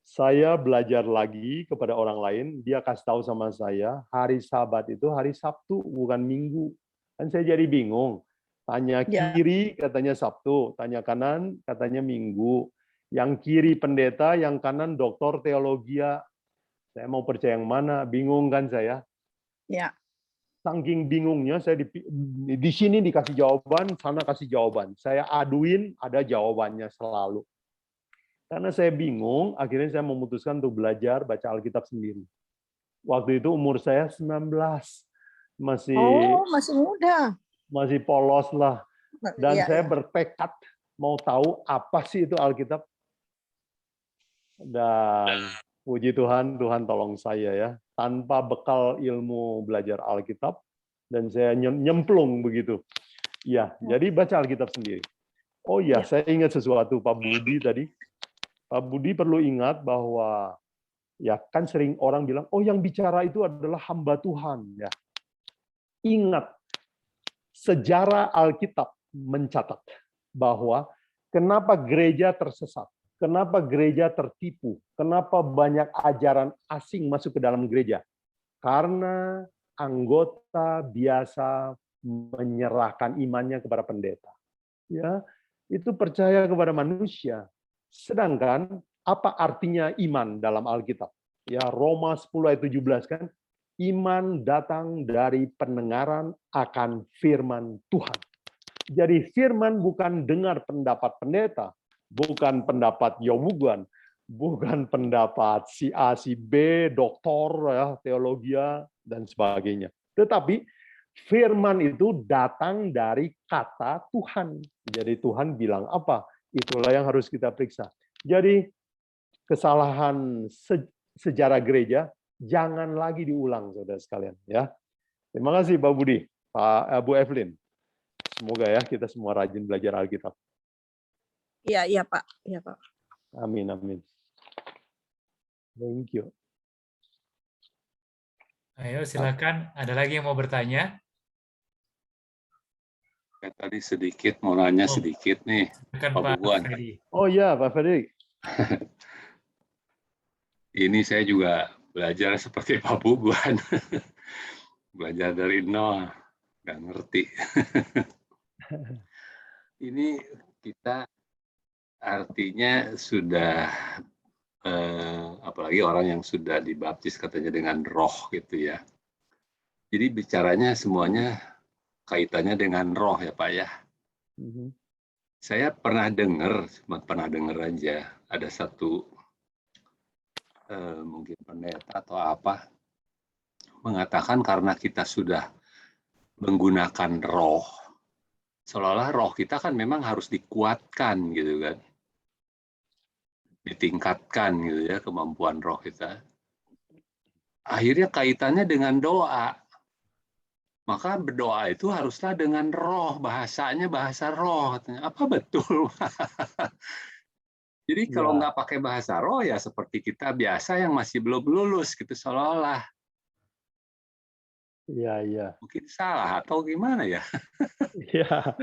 saya belajar lagi kepada orang lain, dia kasih tahu sama saya, hari Sabat itu hari Sabtu, bukan Minggu. Kan saya jadi bingung. Tanya kiri katanya Sabtu, tanya kanan katanya Minggu. Yang kiri pendeta, yang kanan doktor teologia. Saya mau percaya yang mana? Bingung kan saya? Ya. Saking bingungnya, saya di sini dikasih jawaban, sana kasih jawaban. Saya aduin, ada jawabannya selalu. Karena saya bingung, akhirnya saya memutuskan untuk belajar baca Alkitab sendiri. Waktu itu umur saya 19. Masih muda. Masih polos lah. Dan saya ya. bertekad mau tahu apa sih itu Alkitab. Dan puji Tuhan, Tuhan tolong saya ya. Tanpa bekal ilmu belajar Alkitab, dan saya nyemplung begitu. Ya, jadi baca Alkitab sendiri. Oh ya, saya ingat sesuatu Pak Budi tadi. Pak Budi perlu ingat bahwa ya kan sering orang bilang, oh yang bicara itu adalah hamba Tuhan. Ya, ingat sejarah Alkitab mencatat bahwa kenapa gereja tersesat, kenapa gereja tertipu, kenapa banyak ajaran asing masuk ke dalam gereja. Karena anggota biasa menyerahkan imannya kepada pendeta. Ya, itu percaya kepada manusia. Sedangkan apa artinya iman dalam Alkitab? Ya, Roma 10 ayat 17 kan, iman datang dari pendengaran akan firman Tuhan. Jadi firman bukan dengar pendapat pendeta, bukan pendapat Yomuguan, bukan pendapat si A, si B, doktor, ya, teologia, dan sebagainya. Tetapi firman itu datang dari kata Tuhan. Jadi Tuhan bilang apa? Itulah yang harus kita periksa. Jadi kesalahan sejarah gereja jangan lagi diulang, saudara sekalian. Ya, terima kasih Pak Budi, Bu Evelyn. Semoga ya kita semua rajin belajar Alkitab. Iya Pak, iya Pak. Amin, amin. Thank you. Ayo silakan, ada lagi yang mau bertanya? Ya, tadi sedikit mau nanya sedikit nih, Pak Buguan. Oh iya, Pak Fredrik. Ini saya juga belajar seperti Pak Buguan. Belajar dari nol, nggak ngerti. Ini kita artinya sudah, apalagi orang yang sudah dibaptis katanya dengan roh gitu ya. Jadi bicaranya semuanya kaitannya dengan roh ya Pak ya. Saya pernah dengar, cuma pernah dengar aja, ada satu mungkin pendeta atau apa mengatakan karena kita sudah menggunakan roh, seolah-olah roh kita kan memang harus dikuatkan gitu kan, ditingkatkan gitu ya kemampuan roh kita. Akhirnya kaitannya dengan doa. Maka berdoa itu haruslah dengan roh, bahasanya bahasa roh. Apa betul? Jadi kalau nggak pakai bahasa roh ya seperti kita biasa yang masih belum lulus gitu seolah-olah. Iya, iya. Mungkin salah atau gimana ya? Iya,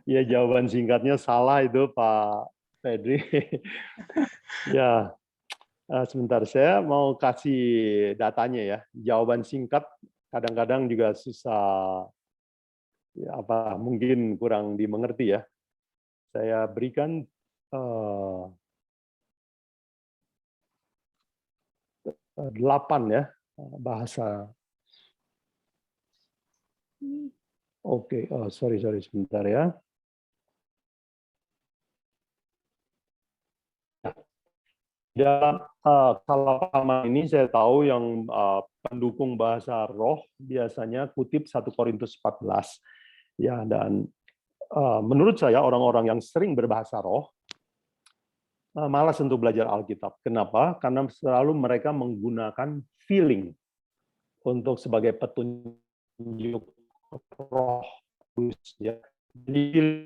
ya jawaban singkatnya salah itu Pak Fedri. Ya, sebentar saya mau kasih datanya ya. Jawaban singkat kadang-kadang juga susah, ya, apa mungkin kurang dimengerti ya. Saya berikan 8 ya bahasa. Oke, sorry sebentar ya. Dalam kalau ini saya tahu yang pendukung bahasa roh biasanya kutip 1 Korintus 14 ya, dan menurut saya orang-orang yang sering berbahasa roh malas untuk belajar Alkitab. Kenapa? Karena selalu mereka menggunakan feeling untuk sebagai petunjuk roh kudus ya. Jadi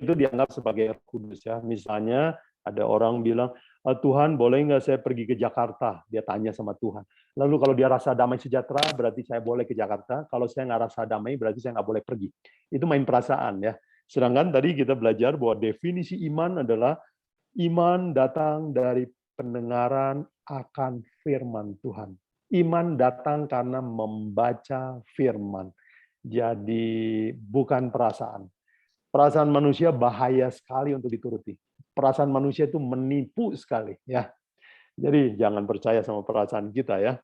itu dianggap sebagai kudus ya. Misalnya ada orang bilang, Tuhan boleh nggak saya pergi ke Jakarta? Dia tanya sama Tuhan. Lalu kalau dia rasa damai sejahtera, berarti saya boleh ke Jakarta. Kalau saya nggak rasa damai, berarti saya nggak boleh pergi. Itu main perasaan ya. Sedangkan tadi kita belajar bahwa definisi iman adalah iman datang dari pendengaran akan firman Tuhan. Iman datang karena membaca firman. Jadi bukan perasaan. Perasaan manusia bahaya sekali untuk dituruti. Perasaan manusia itu menipu sekali ya. Jadi jangan percaya sama perasaan kita ya.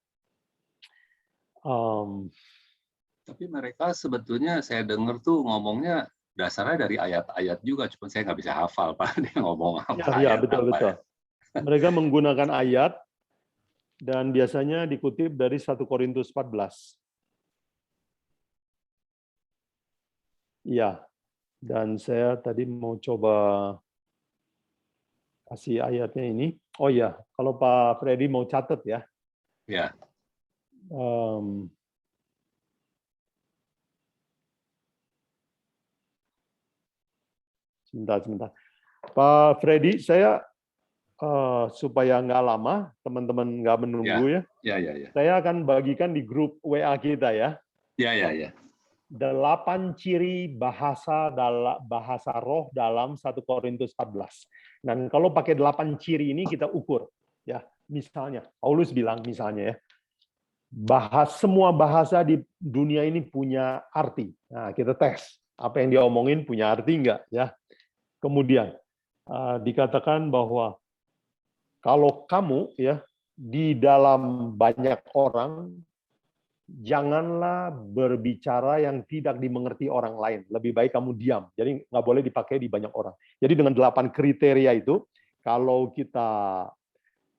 Tapi mereka sebetulnya saya dengar tuh ngomongnya dasarnya dari ayat-ayat juga, cuma saya nggak bisa hafal Pak dia ngomong apa. Ya, betul. Mereka menggunakan ayat dan biasanya dikutip dari 1 Korintus 14. Ya, dan saya tadi mau coba kasih ayatnya ini. Oh ya, kalau Pak Freddy mau catat ya. Ya. Sebentar. Pak Freddy, saya supaya nggak lama, teman-teman nggak menunggu ya. Ya. Saya akan bagikan di grup WA kita ya. Ya. 8 ciri bahasa roh dalam 1 Korintus 14. Dan kalau pakai 8 ciri ini kita ukur ya. Misalnya Paulus bilang misalnya ya, semua bahasa di dunia ini punya arti. Nah, kita tes apa yang dia omongin punya arti enggak ya. Kemudian dikatakan bahwa kalau kamu ya di dalam banyak orang, janganlah berbicara yang tidak dimengerti orang lain. Lebih baik kamu diam. Jadi nggak boleh dipakai di banyak orang. Jadi dengan 8 kriteria itu, kalau kita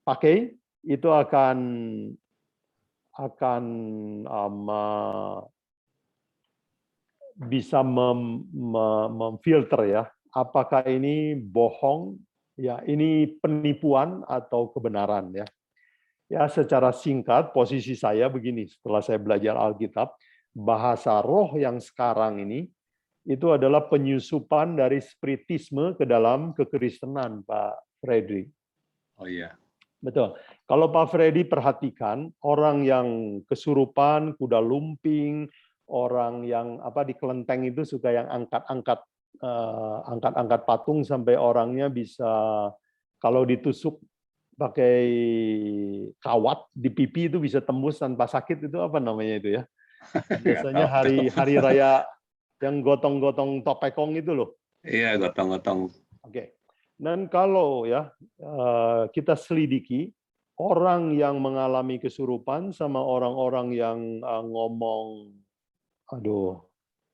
pakai, itu akan bisa memfilter ya. Apakah ini bohong, ya ini penipuan atau kebenaran ya. Ya, secara singkat, posisi saya begini, setelah saya belajar Alkitab, bahasa roh yang sekarang ini, itu adalah penyusupan dari spiritisme ke dalam kekristenan, Pak Freddy. Oh iya. Betul. Kalau Pak Freddy perhatikan, orang yang kesurupan, kuda lumping, orang yang di kelenteng itu suka yang angkat-angkat patung sampai orangnya bisa, kalau ditusuk pakai kawat di pipi itu bisa tembus tanpa sakit, itu apa namanya itu ya? Biasanya hari raya yang gotong-gotong topekong itu loh. Iya, gotong-gotong. Oke. Dan kalau ya kita selidiki orang yang mengalami kesurupan sama orang-orang yang ngomong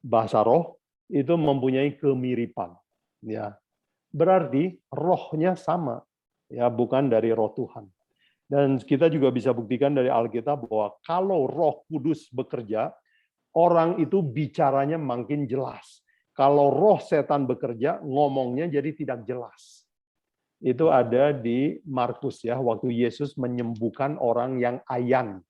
bahasa roh itu mempunyai kemiripan ya. Berarti rohnya sama. Ya, bukan dari roh Tuhan. Dan kita juga bisa buktikan dari Alkitab bahwa kalau Roh Kudus bekerja, orang itu bicaranya makin jelas. Kalau roh setan bekerja, ngomongnya jadi tidak jelas. Itu ada di Markus ya, waktu Yesus menyembuhkan orang yang ayan.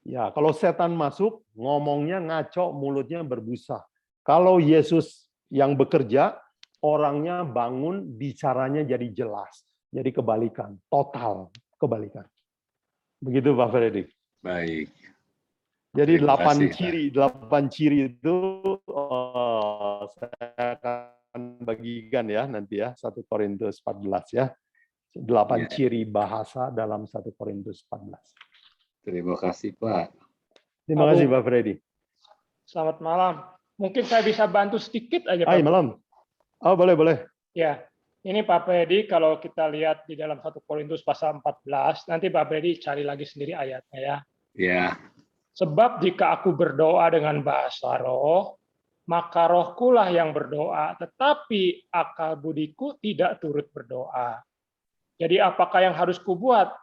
Ya, kalau setan masuk, ngomongnya ngaco, mulutnya berbusa. Kalau Yesus yang bekerja, orangnya bangun, bicaranya jadi jelas. Jadi kebalikan, total kebalikan. Begitu Pak Freddy. Baik. Jadi Terima 8 kasih, 8 ciri itu saya akan bagikan ya nanti ya, 1 Korintus 14 ya. 8 ciri bahasa dalam 1 Korintus 14. Terima kasih Pak. Terima kasih Pak Freddy. Selamat malam. Mungkin saya bisa bantu sedikit aja Pak. Hai, malam. Oh, boleh. Ya, ini Pak Freddy, kalau kita lihat di dalam 1 Korintus pasal 14, nanti Pak Freddy cari lagi sendiri ayatnya ya. Ya. Sebab jika aku berdoa dengan bahasa roh, maka rohkulah yang berdoa, tetapi akal budiku tidak turut berdoa. Jadi apakah yang harus kubuat?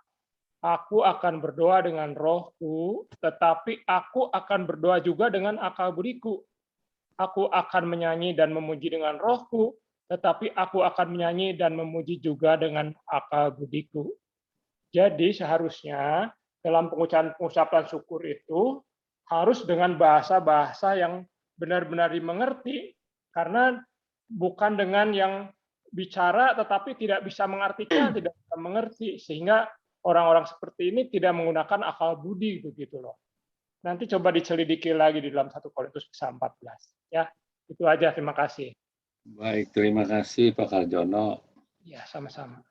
Aku akan berdoa dengan rohku, tetapi aku akan berdoa juga dengan akal budiku. Aku akan menyanyi dan memuji dengan rohku, tetapi aku akan menyanyi dan memuji juga dengan akal budiku. Jadi seharusnya dalam pengucapan syukur itu harus dengan bahasa-bahasa yang benar-benar dimengerti, karena bukan dengan yang bicara tetapi tidak bisa mengartikan, tidak bisa mengerti, sehingga orang-orang seperti ini tidak menggunakan akal budi begitu loh. Nanti coba dicelidiki lagi di dalam 1 Korintus pasal 14 ya. Itu aja, terima kasih. Baik, terima kasih Pak Karjono. Ya, sama-sama.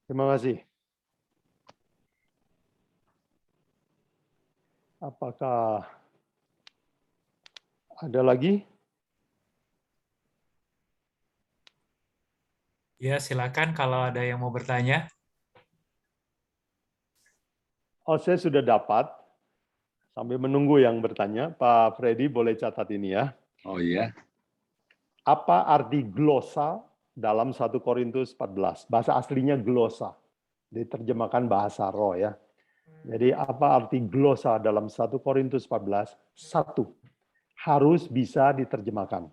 Terima kasih. Apakah ada lagi? Ya, silakan kalau ada yang mau bertanya. Oh, saya sudah dapat. Sambil menunggu yang bertanya, Pak Freddy boleh catat ini ya. Oh iya. Apa arti glosa dalam 1 Korintus 14? Bahasa aslinya glosa. Diterjemahkan bahasa roh ya. Jadi apa arti glosa dalam 1 Korintus 14? 1. Harus bisa diterjemahkan.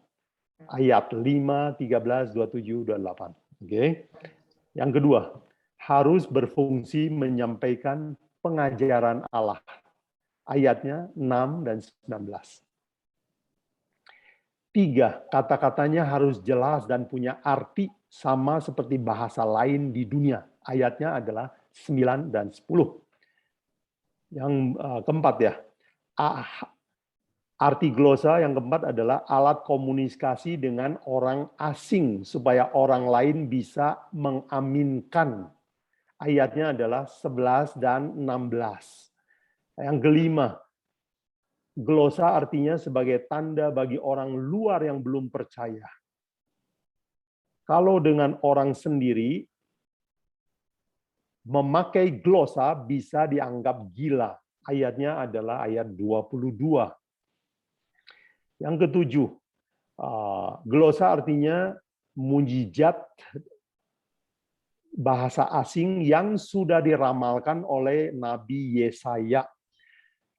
Ayat 5, 13, 27, 28. Oke. Yang kedua, harus berfungsi menyampaikan pengajaran Allah. Ayatnya 6 dan 19. 3, kata-katanya harus jelas dan punya arti sama seperti bahasa lain di dunia. Ayatnya adalah 9 dan 10. Yang keempat ya, arti glosa yang keempat adalah alat komunikasi dengan orang asing supaya orang lain bisa mengaminkan. Ayatnya adalah 11 dan 16. Yang kelima, glosa artinya sebagai tanda bagi orang luar yang belum percaya. Kalau dengan orang sendiri, memakai glosa bisa dianggap gila. Ayatnya adalah ayat 22. Yang ketujuh, glosa artinya mujizat bahasa asing yang sudah diramalkan oleh Nabi Yesaya.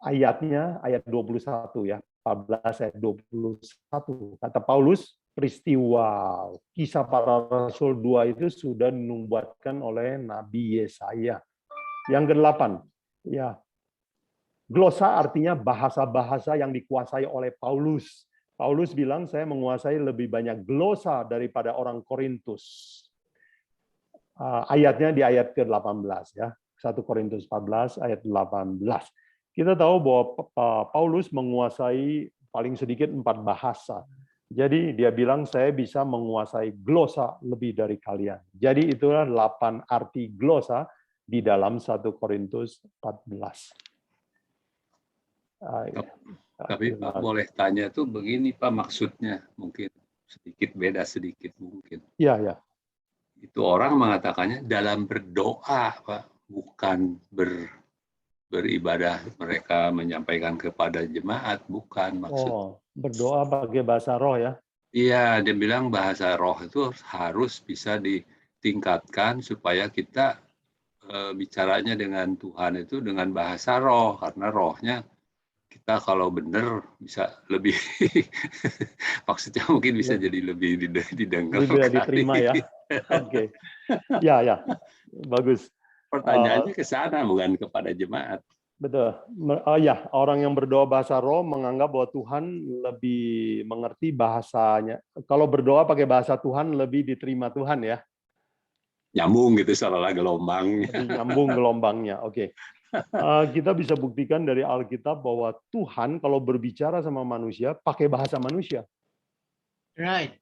Ayatnya ayat 21 ya, 14 ayat 21. Kata Paulus, peristiwa Kisah Para Rasul 2 itu sudah dinubuatkan oleh Nabi Yesaya. Yang ke-8, ya. Glosa artinya bahasa-bahasa yang dikuasai oleh Paulus. Paulus bilang, saya menguasai lebih banyak glosa daripada orang Korintus. Ayatnya di ayat ke-18 ya. 1 Korintus 14 ayat 18. Kita tahu bahwa Paulus menguasai paling sedikit 4 bahasa. Jadi dia bilang saya bisa menguasai glosa lebih dari kalian. Jadi itulah 8 arti glosa di dalam 1 Korintus 14. Tapi Pak boleh tanya tuh begini Pak, maksudnya mungkin sedikit beda sedikit mungkin. Iya, ya. Itu orang mengatakannya dalam berdoa Pak, bukan beribadah, mereka menyampaikan kepada jemaat, bukan maksud. Oh, berdoa pakai bahasa roh ya? Iya, dia bilang bahasa roh itu harus bisa ditingkatkan supaya kita bicaranya dengan Tuhan itu dengan bahasa roh, karena rohnya kita kalau benar bisa lebih, maksudnya mungkin bisa jadi lebih didengar. Lebih diterima ya? Oke. Ya, bagus. Pertanyaannya ke sana, bukan kepada jemaat. Betul. Oh ya, orang yang berdoa bahasa roh menganggap bahwa Tuhan lebih mengerti bahasanya. Kalau berdoa pakai bahasa Tuhan lebih diterima Tuhan ya. Nyambung gitu seolah gelombang. Nyambung gelombangnya. Oke. Kita bisa buktikan dari Alkitab bahwa Tuhan kalau berbicara sama manusia pakai bahasa manusia. Right.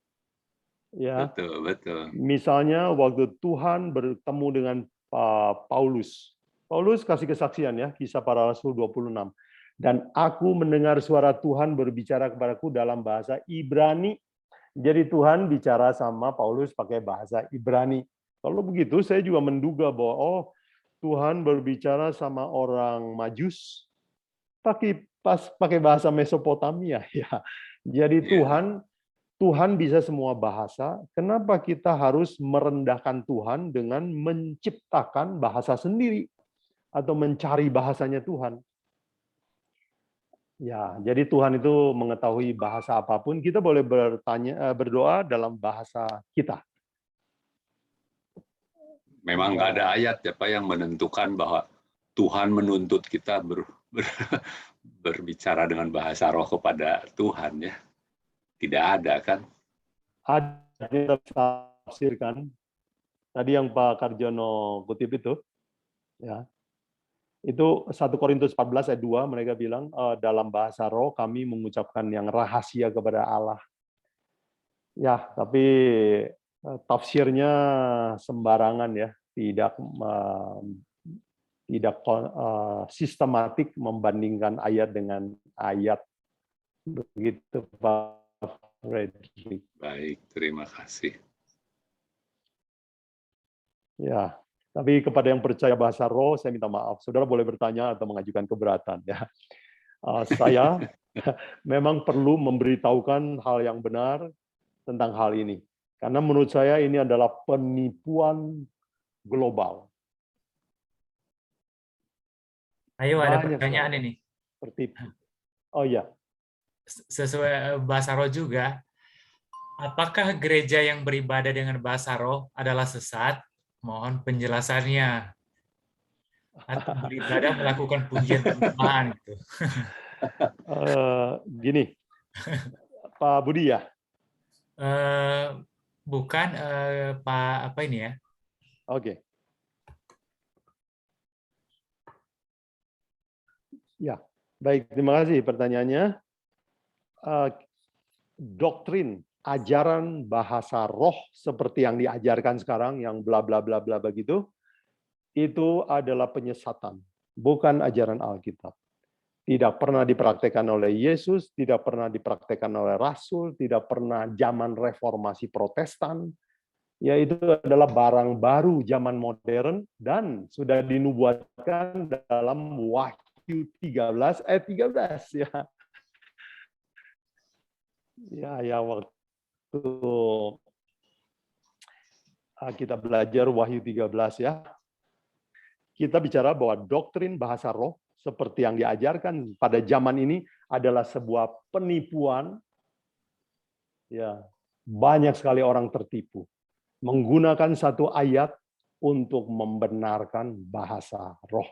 Ya. Betul. Misalnya waktu Tuhan bertemu dengan Paulus. Paulus kasih kesaksian ya, Kisah Para Rasul 26. Dan aku mendengar suara Tuhan berbicara kepadaku dalam bahasa Ibrani. Jadi Tuhan bicara sama Paulus pakai bahasa Ibrani. Kalau begitu saya juga menduga bahwa Tuhan berbicara sama orang Majus pakai bahasa Mesopotamia ya. Jadi Tuhan bisa semua bahasa. Kenapa kita harus merendahkan Tuhan dengan menciptakan bahasa sendiri atau mencari bahasanya Tuhan? Ya, jadi Tuhan itu mengetahui bahasa apapun. Kita boleh berdoa dalam bahasa kita. Memang nggak ada ayat ya Pak yang menentukan bahwa Tuhan menuntut kita berbicara dengan bahasa roh kepada Tuhan ya. Tidak ada kan? Ada yang tafsirkan. Tadi yang Pak Karjono kutip itu, ya. Itu 1 Korintus 14 ayat 2, mereka bilang, dalam bahasa roh kami mengucapkan yang rahasia kepada Allah. Ya, tapi tafsirnya sembarangan ya, tidak sistematik membandingkan ayat dengan ayat. Begitu Pak Fredrik. Baik, terima kasih. Ya, tapi kepada yang percaya bahasa roh, saya minta maaf. Saudara boleh bertanya atau mengajukan keberatan. Ya, saya memang perlu memberitahukan hal yang benar tentang hal ini. Karena menurut saya ini adalah penipuan global. Ayo, ada pertanyaan ini. Oh ya. Sesuai bahasa roh juga, apakah gereja yang beribadah dengan bahasa roh adalah sesat? Mohon penjelasannya. Atau beribadah melakukan pujian terjemahan gitu. Gini, Pak Budi ya? Bukan Pak apa ini ya? Oke. Ya, baik. Terima kasih pertanyaannya. Doktrin, ajaran bahasa roh seperti yang diajarkan sekarang, yang bla bla bla bla begitu, itu adalah penyesatan, bukan ajaran Alkitab. Tidak pernah dipraktekkan oleh Yesus, tidak pernah dipraktekkan oleh Rasul, tidak pernah zaman reformasi Protestan. Ya, itu adalah barang baru zaman modern dan sudah dinubuatkan dalam Wahyu 13 ayat 13 ya. Ya, waktu kita belajar Wahyu 13 ya. Kita bicara bahwa doktrin bahasa roh seperti yang diajarkan pada zaman ini adalah sebuah penipuan. Ya, banyak sekali orang tertipu menggunakan satu ayat untuk membenarkan bahasa roh.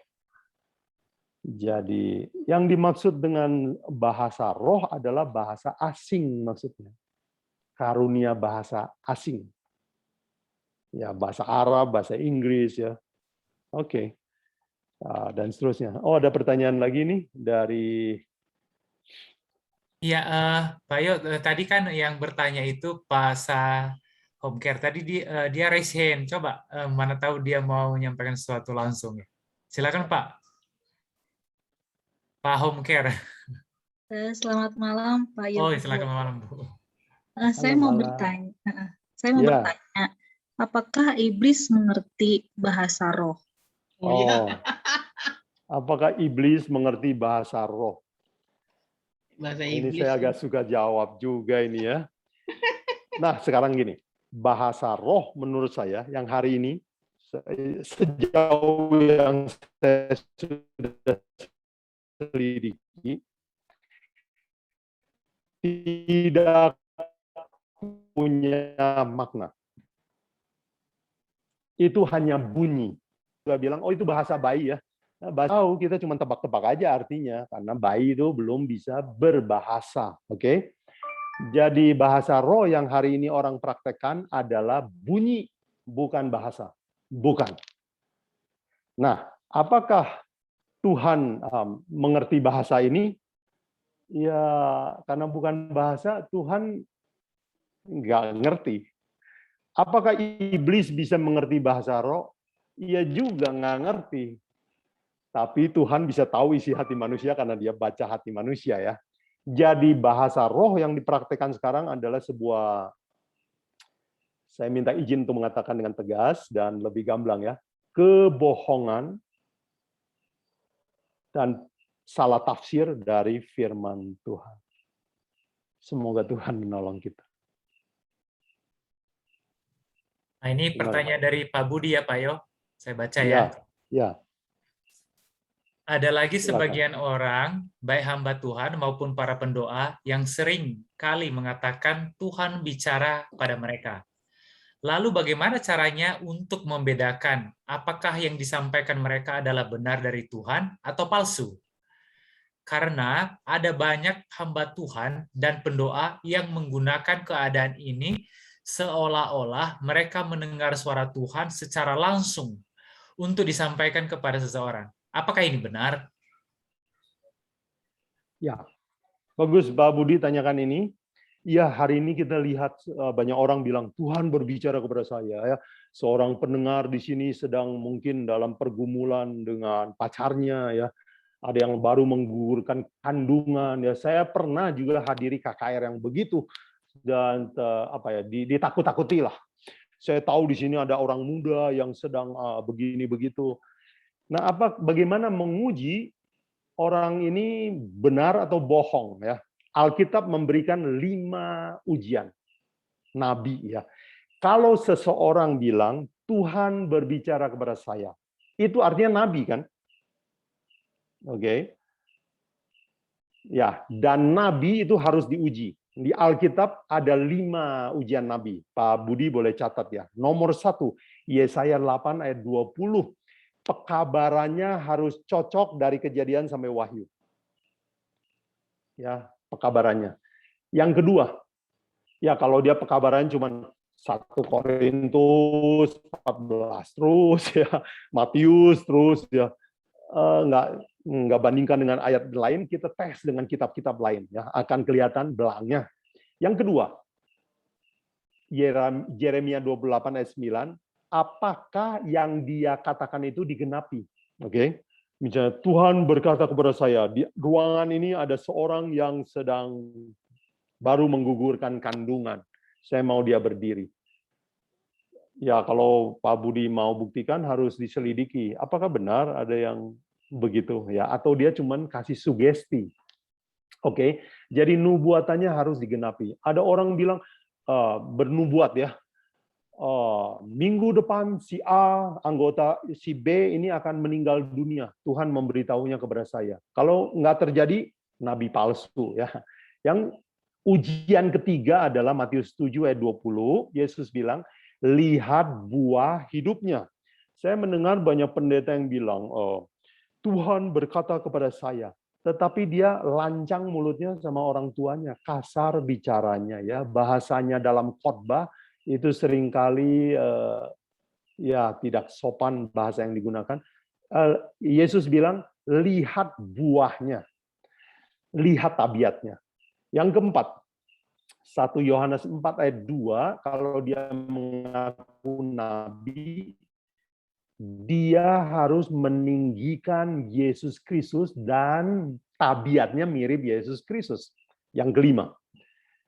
Jadi, yang dimaksud dengan bahasa roh adalah bahasa asing maksudnya. Karunia bahasa asing. Ya, bahasa Arab, bahasa Inggris ya. Oke. Dan seterusnya. Oh, ada pertanyaan lagi nih dari Iya, Pak Yo, tadi kan yang bertanya itu Pak Home Care. Tadi dia raise hand. Coba, mana tahu dia mau menyampaikan sesuatu langsung ya. Silakan Pak. Pak Home Care. Selamat malam Pak Yo. Oh, selamat malam Bu. Saya mau bertanya. Bertanya, apakah iblis mengerti bahasa roh? Oh, apakah iblis mengerti bahasa roh? Bahasa ini iblis. saya agak suka jawab juga ini ya. Nah, sekarang gini, bahasa roh menurut saya yang hari ini sejauh yang saya sudah selidiki tidak punya makna. Itu hanya bunyi. Saya bilang, oh itu bahasa bayi ya. Nah, tahu kita cuma tebak-tebak aja artinya karena bayi itu belum bisa berbahasa, oke? Jadi bahasa roh yang hari ini orang praktekkan adalah bunyi, bukan bahasa, bukan. Nah, apakah Tuhan mengerti bahasa ini? Ya, karena bukan bahasa, Tuhan nggak ngerti. Apakah iblis bisa mengerti bahasa roh? Ia juga nggak ngerti. Tapi Tuhan bisa tahu isi hati manusia karena dia baca hati manusia ya. Jadi bahasa roh yang dipraktekkan sekarang adalah sebuah, saya minta izin untuk mengatakan dengan tegas dan lebih gamblang ya, kebohongan dan salah tafsir dari firman Tuhan. Semoga Tuhan menolong kita. Nah, ini pertanyaan dari Pak Budi ya Pak Yo. Saya baca ya. Ya. Ada lagi sebagian orang, baik hamba Tuhan maupun para pendoa, yang sering kali mengatakan Tuhan bicara pada mereka. Lalu bagaimana caranya untuk membedakan apakah yang disampaikan mereka adalah benar dari Tuhan atau palsu? Karena ada banyak hamba Tuhan dan pendoa yang menggunakan keadaan ini seolah-olah mereka mendengar suara Tuhan secara langsung untuk disampaikan kepada seseorang. Apakah ini benar? Ya, bagus Pak Budi tanyakan ini. Ya, hari ini kita lihat banyak orang bilang Tuhan berbicara kepada saya. Ya, seorang pendengar di sini sedang mungkin dalam pergumulan dengan pacarnya. Ya, ada yang baru menggugurkan kandungan. Ya, saya pernah juga hadiri KKR yang begitu dan ditakut-takuti lah. Saya tahu di sini ada orang muda yang sedang begini begitu. Nah, bagaimana menguji orang ini benar atau bohong ya? Alkitab memberikan 5 ujian nabi ya. Kalau seseorang bilang Tuhan berbicara kepada saya, itu artinya nabi kan? Oke. Ya, dan nabi itu harus diuji. Di Alkitab ada 5 ujian nabi. Pak Budi boleh catat ya. Nomor 1, Yesaya 8 ayat 20. Pekabarannya harus cocok dari Kejadian sampai Wahyu. Ya, pekabarannya. Yang kedua, Ya kalau dia pekabaran cuma 1 Korintus 14 terus ya, Matius terus ya, nggak bandingkan dengan ayat lain, kita tes dengan kitab-kitab lain ya, akan kelihatan belangnya. Yang kedua, Yeremia 28 ayat 9, apakah yang dia katakan itu digenapi? Oke. Misalnya Tuhan berkata kepada saya, di ruangan ini ada seorang yang sedang baru menggugurkan kandungan. Saya mau dia berdiri. Ya, kalau Pak Budi mau buktikan harus diselidiki. Apakah benar ada yang begitu ya? Atau dia cuman kasih sugesti? Oke. Jadi nubuatannya harus digenapi. Ada orang bilang bernubuat ya. Minggu depan si A, anggota si B ini akan meninggal dunia. Tuhan memberitahunya kepada saya. Kalau nggak terjadi, nabi palsu ya. Yang ujian ketiga adalah Matius 7 ayat 20. Yesus bilang, lihat buah hidupnya. Saya mendengar banyak pendeta yang bilang, Tuhan berkata kepada saya, tetapi dia lancang mulutnya sama orang tuanya, kasar bicaranya ya, bahasanya dalam khotbah itu seringkali ya tidak sopan bahasa yang digunakan. Yesus bilang, lihat buahnya, lihat tabiatnya. Yang keempat, 1 Yohanes 4 ayat 2, kalau dia mengaku nabi, dia harus meninggikan Yesus Kristus dan tabiatnya mirip Yesus Kristus. Yang kelima,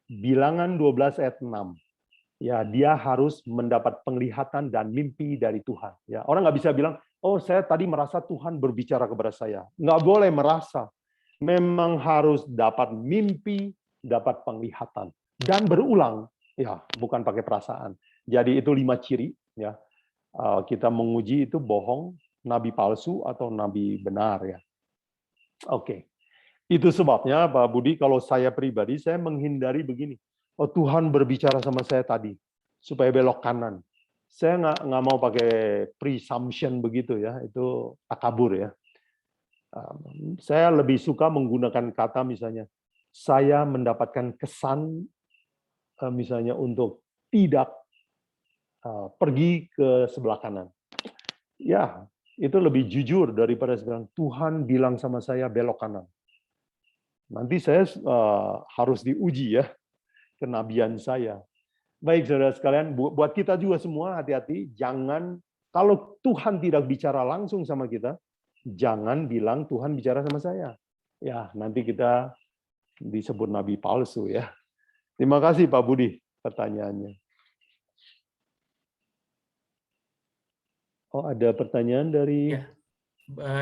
Bilangan 12 ayat 6. Ya, dia harus mendapat penglihatan dan mimpi dari Tuhan. Ya, orang nggak bisa bilang, oh saya tadi merasa Tuhan berbicara kepada saya. Nggak boleh merasa. Memang harus dapat mimpi, dapat penglihatan. Dan berulang. Ya, bukan pakai perasaan. Jadi itu 5 ciri. Ya, kita menguji itu bohong, nabi palsu, atau nabi benar. Ya. Oke. Itu sebabnya, Pak Budi, kalau saya pribadi, saya menghindari begini. Oh, Tuhan berbicara sama saya tadi supaya belok kanan. Saya nggak mau pakai presumption begitu ya, itu takabur ya. Saya lebih suka menggunakan kata misalnya, saya mendapatkan kesan misalnya untuk tidak pergi ke sebelah kanan. Ya, itu lebih jujur daripada bilang Tuhan bilang sama saya belok kanan. Nanti saya harus diuji ya kenabian saya. Baik saudara sekalian, buat kita juga semua hati-hati, jangan, kalau Tuhan tidak bicara langsung sama kita, jangan bilang Tuhan bicara sama saya. Ya, nanti kita disebut nabi palsu ya. Terima kasih Pak Budi pertanyaannya. Oh, ada pertanyaan dari ya,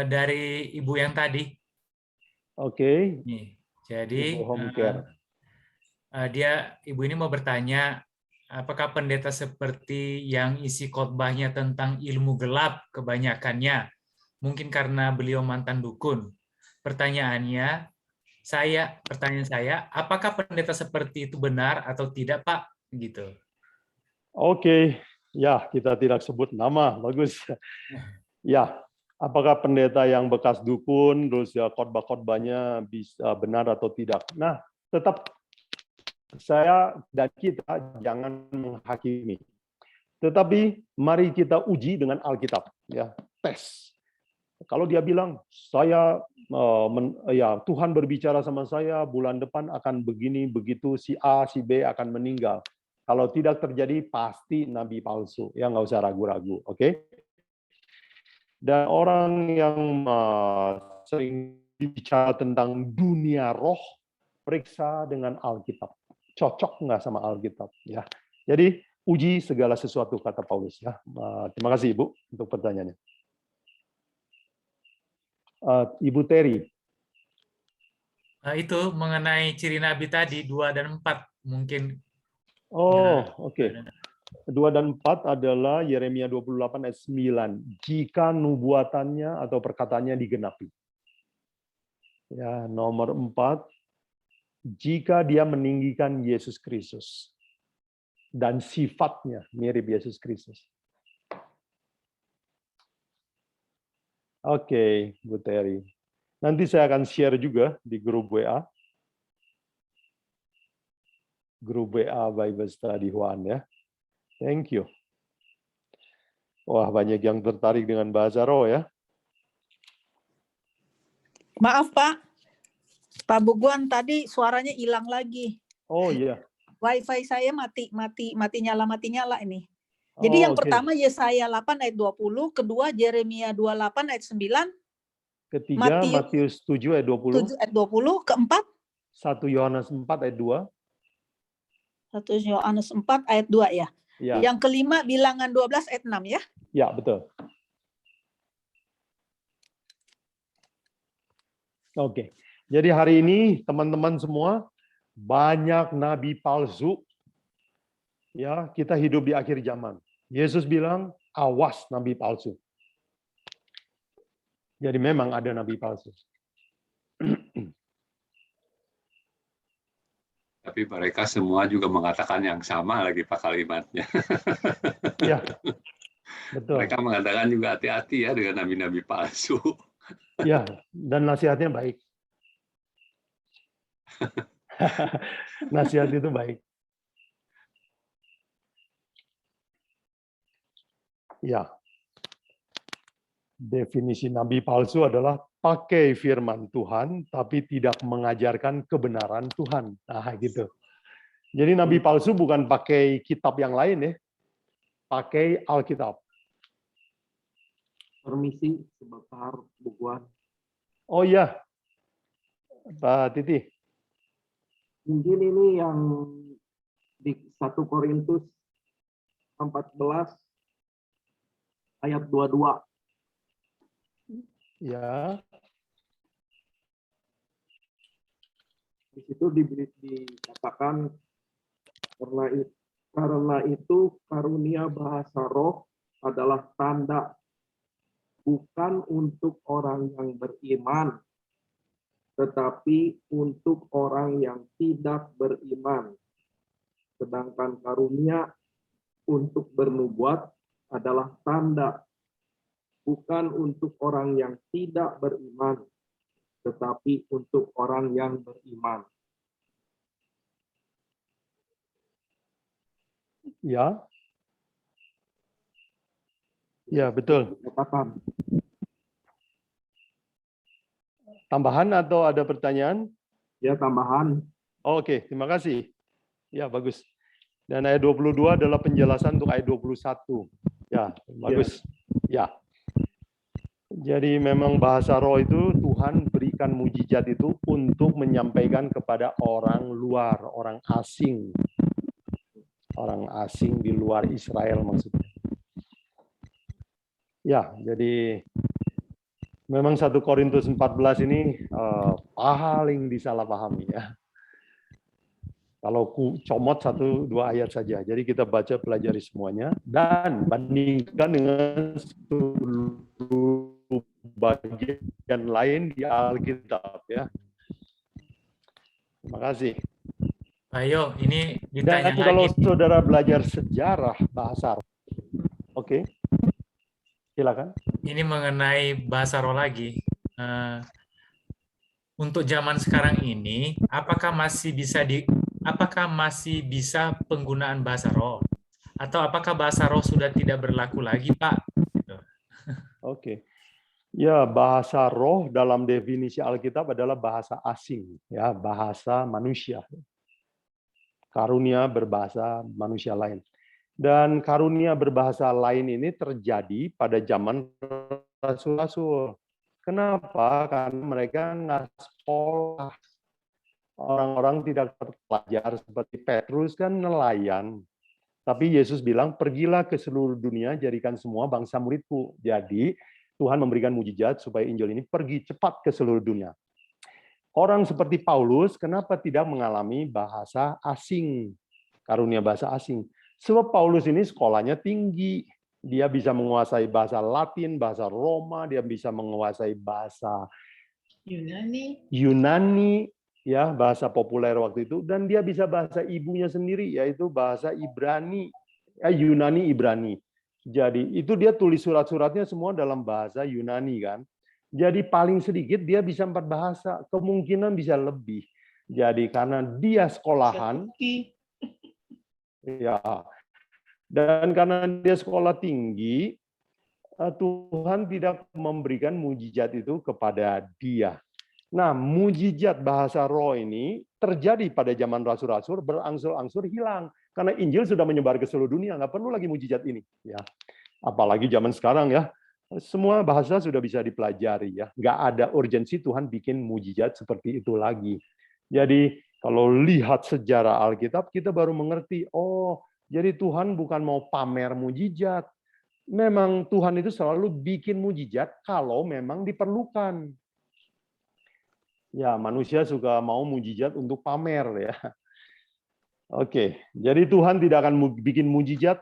dari Ibu yang tadi. Oke. Jadi Ibu Home Care. Ibu ini mau bertanya, apakah pendeta seperti yang isi khotbahnya tentang ilmu gelap kebanyakannya, mungkin karena beliau mantan dukun. Pertanyaan saya, apakah pendeta seperti itu benar atau tidak, Pak? Gitu. Oke, ya kita tidak sebut nama, bagus. Ya, apakah pendeta yang bekas dukun, terus ya khotbah-khotbahnya bisa benar atau tidak? Nah, tetap saya dan kita jangan menghakimi. Tetapi mari kita uji dengan Alkitab, ya, tes. Kalau dia bilang saya Tuhan berbicara sama saya bulan depan akan begini begitu, si A si B akan meninggal. Kalau tidak terjadi pasti nabi palsu, ya nggak usah ragu-ragu, oke? Dan orang yang sering bicara tentang dunia roh, periksa dengan Alkitab. Cocok nggak sama Alkitab ya. Jadi uji segala sesuatu kata Paulus ya. Terima kasih Ibu untuk pertanyaannya. Ibu Terry. Itu mengenai ciri nabi tadi 2 dan 4 mungkin. Oh, oke. 2 dan 4 adalah Yeremia 28 ayat 9. Jika nubuatannya atau perkataannya digenapi. Ya, nomor 4. Jika dia meninggikan Yesus Kristus dan sifatnya mirip Yesus Kristus. Oke, Bu Terry. Nanti saya akan share juga di grup WA. grup WA Bible Study Juan ya. Thank you. Wah, banyak yang tertarik dengan bahasa roh ya. Maaf Pak, Pak Buguan tadi suaranya hilang lagi. Oh iya. Wifi saya mati nyala ini. Jadi yang pertama Yesaya 8 ayat 20, kedua Yeremia 28 ayat 9, ketiga Matius 7 ayat 20, 7 ayat 20, keempat 1 Yohanes 4 ayat 2. 1 Yohanes 4 ayat 2 ya. Ya. Yang kelima Bilangan 12 ayat 6 ya. Ya, betul. Oke. Jadi hari ini teman-teman semua banyak nabi palsu. Ya, kita hidup di akhir zaman. Yesus bilang, awas nabi palsu. Jadi memang ada nabi palsu. Tapi mereka semua juga mengatakan yang sama lagi Pak kalimatnya. Ya, betul. Mereka mengatakan juga hati-hati ya dengan nabi-nabi palsu. Ya, dan nasihatnya baik. Nasihat itu baik. Ya. Definisi nabi palsu adalah pakai firman Tuhan tapi tidak mengajarkan kebenaran Tuhan. Nah, gitu. Jadi nabi palsu bukan pakai kitab yang lain ya. Pakai Alkitab. Permisi sebentar, Bu Guan. Oh iya. Pak Titi. Mungkin ini yang di 1 Korintus 14 ayat 22. Ya. Di situ dikatakan karena itu karunia bahasa roh adalah tanda bukan untuk orang yang beriman, tetapi untuk orang yang tidak beriman. Sedangkan karunia untuk bernubuat adalah tanda bukan untuk orang yang tidak beriman, tetapi untuk orang yang beriman. Ya. Ya, betul. Katakan. Tambahan atau ada pertanyaan? Ya, tambahan. Oh, oke, terima kasih. Ya, bagus. Dan ayat 22 adalah penjelasan untuk ayat 21. Ya, bagus. Ya. Jadi memang bahasa roh itu Tuhan berikan mujizat itu untuk menyampaikan kepada orang luar, orang asing. Orang asing di luar Israel maksudnya. Ya, jadi memang 1 Korintus 14 ini paling disalahpahami ya. Kalau ku comot 1-2 ayat saja. Jadi kita baca pelajari semuanya dan bandingkan dengan seluruh bagian lain di Alkitab ya. Terima kasih. Ayo, ini ditanya Dan kalau lagi. saudara belajar sejarah bahasa roh, oke, silakan. Ini mengenai bahasa roh lagi. Untuk zaman sekarang ini, apakah masih bisa penggunaan bahasa roh? Atau apakah bahasa roh sudah tidak berlaku lagi, Pak? Oke. Ya, bahasa roh dalam definisi Alkitab adalah bahasa asing, ya, bahasa manusia. Karunia berbahasa manusia lain. Dan karunia berbahasa lain ini terjadi pada zaman rasul-rasul. Kenapa? Karena mereka nggak sekolah. Orang-orang tidak terpelajar seperti Petrus kan nelayan. Tapi Yesus bilang, pergilah ke seluruh dunia, jadikan semua bangsa muridku. Jadi Tuhan memberikan mujizat supaya Injil ini pergi cepat ke seluruh dunia. Orang seperti Paulus, kenapa tidak mengalami bahasa asing, karunia bahasa asing? Sebab Paulus ini sekolahnya tinggi. Dia bisa menguasai bahasa Latin, bahasa Roma, dia bisa menguasai bahasa Yunani, ya, bahasa populer waktu itu, dan dia bisa bahasa ibunya sendiri, yaitu bahasa Ibrani, Yunani Ibrani. Jadi itu dia tulis surat-suratnya semua dalam bahasa Yunani kan. Jadi paling sedikit dia bisa 4 bahasa, kemungkinan bisa lebih. Jadi karena dia sekolahan, Ya. Dan karena dia sekolah tinggi, Tuhan tidak memberikan mujizat itu kepada dia. Nah, mujizat bahasa roh ini terjadi pada zaman rasul-rasul, berangsur-angsur hilang. Karena Injil sudah menyebar ke seluruh dunia, nggak perlu lagi mujizat ini. Ya. Apalagi zaman sekarang ya, semua bahasa sudah bisa dipelajari. Ya. Nggak ada urgensi Tuhan bikin mujizat seperti itu lagi. Jadi, kalau lihat sejarah Alkitab, kita baru mengerti, oh, jadi Tuhan bukan mau pamer mujizat. Memang Tuhan itu selalu bikin mujizat kalau memang diperlukan. Ya, manusia suka mau mujizat untuk pamer ya. Oke, jadi Tuhan tidak akan bikin mujizat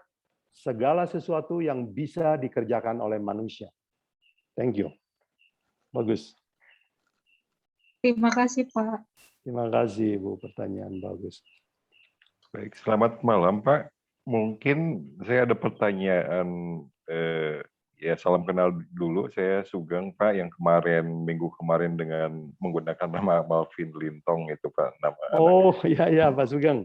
segala sesuatu yang bisa dikerjakan oleh manusia. Thank you. Bagus. Terima kasih, Pak. Terima kasih, Bu. Pertanyaan bagus. Baik, selamat malam, Pak. Mungkin saya ada pertanyaan. Ya, salam kenal dulu. Saya Sugeng, Pak, yang minggu kemarin dengan menggunakan nama Malvin Lintong itu, Pak. Nama oh, iya, Pak Sugeng.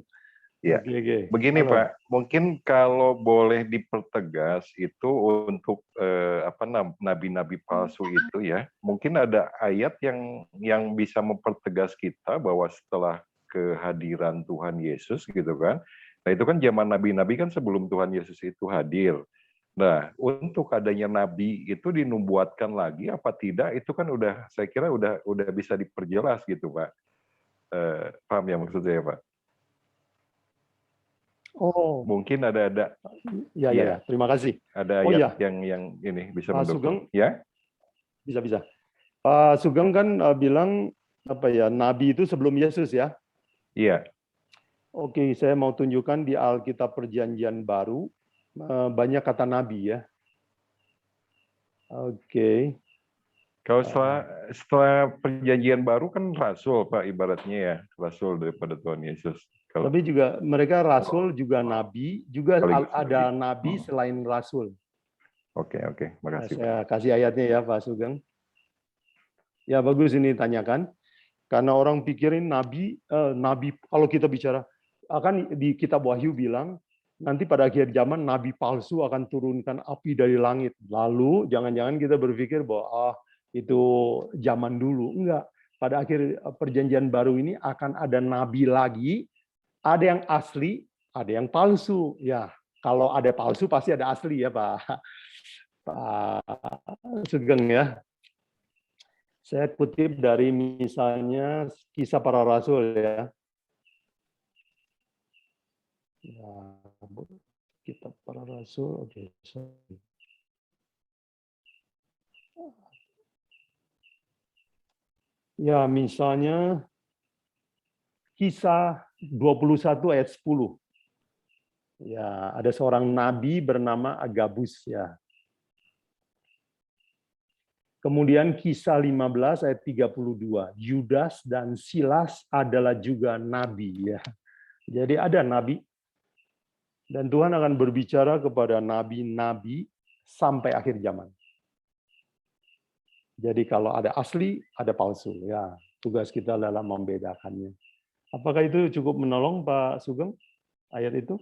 Ya, okay. Begini, halo. Pak. Mungkin kalau boleh dipertegas itu untuk nabi-nabi palsu itu ya. Mungkin ada ayat yang bisa mempertegas kita bahwa setelah kehadiran Tuhan Yesus gitu kan. Nah, itu kan zaman nabi-nabi kan sebelum Tuhan Yesus itu hadir. Nah, untuk adanya nabi itu dinubuatkan lagi apa tidak? Itu kan saya kira udah bisa diperjelas gitu, Pak. Paham ya maksud saya, Pak? Oh, mungkin ada. Ya. Terima kasih. Ada ayat yang ini bisa mendukung. Ya, bisa. Pak Sugeng kan bilang nabi itu sebelum Yesus ya? Iya. Oke, saya mau tunjukkan di Alkitab Perjanjian Baru banyak kata nabi ya. Oke. Kalau setelah Perjanjian Baru kan rasul, Pak, ibaratnya ya, rasul daripada Tuhan Yesus. Tapi juga mereka rasul juga nabi, juga ada nabi selain rasul. Oke, makasih. Saya kasih ayatnya ya, Pak Sugeng. Ya bagus ini tanyakan, karena orang pikirin nabi kalau kita bicara akan di kitab Wahyu bilang nanti pada akhir zaman nabi palsu akan turunkan api dari langit. Lalu jangan-jangan kita berpikir bahwa itu zaman dulu. Enggak. Pada akhir Perjanjian Baru ini akan ada nabi lagi, ada yang asli, ada yang palsu. Ya, kalau ada palsu pasti ada asli ya, Pak Sugeng ya. Saya kutip dari misalnya Kisah Para Rasul ya. Kitab Para Rasul, oke. Ya, misalnya Kisah 21 ayat 10. Ya, ada seorang nabi bernama Agabus ya. Kemudian Kisah 15 ayat 32. Yudas dan Silas adalah juga nabi ya. Jadi ada nabi. Dan Tuhan akan berbicara kepada nabi-nabi sampai akhir zaman. Jadi kalau ada asli, ada palsu. Ya, tugas kita adalah membedakannya. Apakah itu cukup menolong, Pak Sugeng, ayat itu?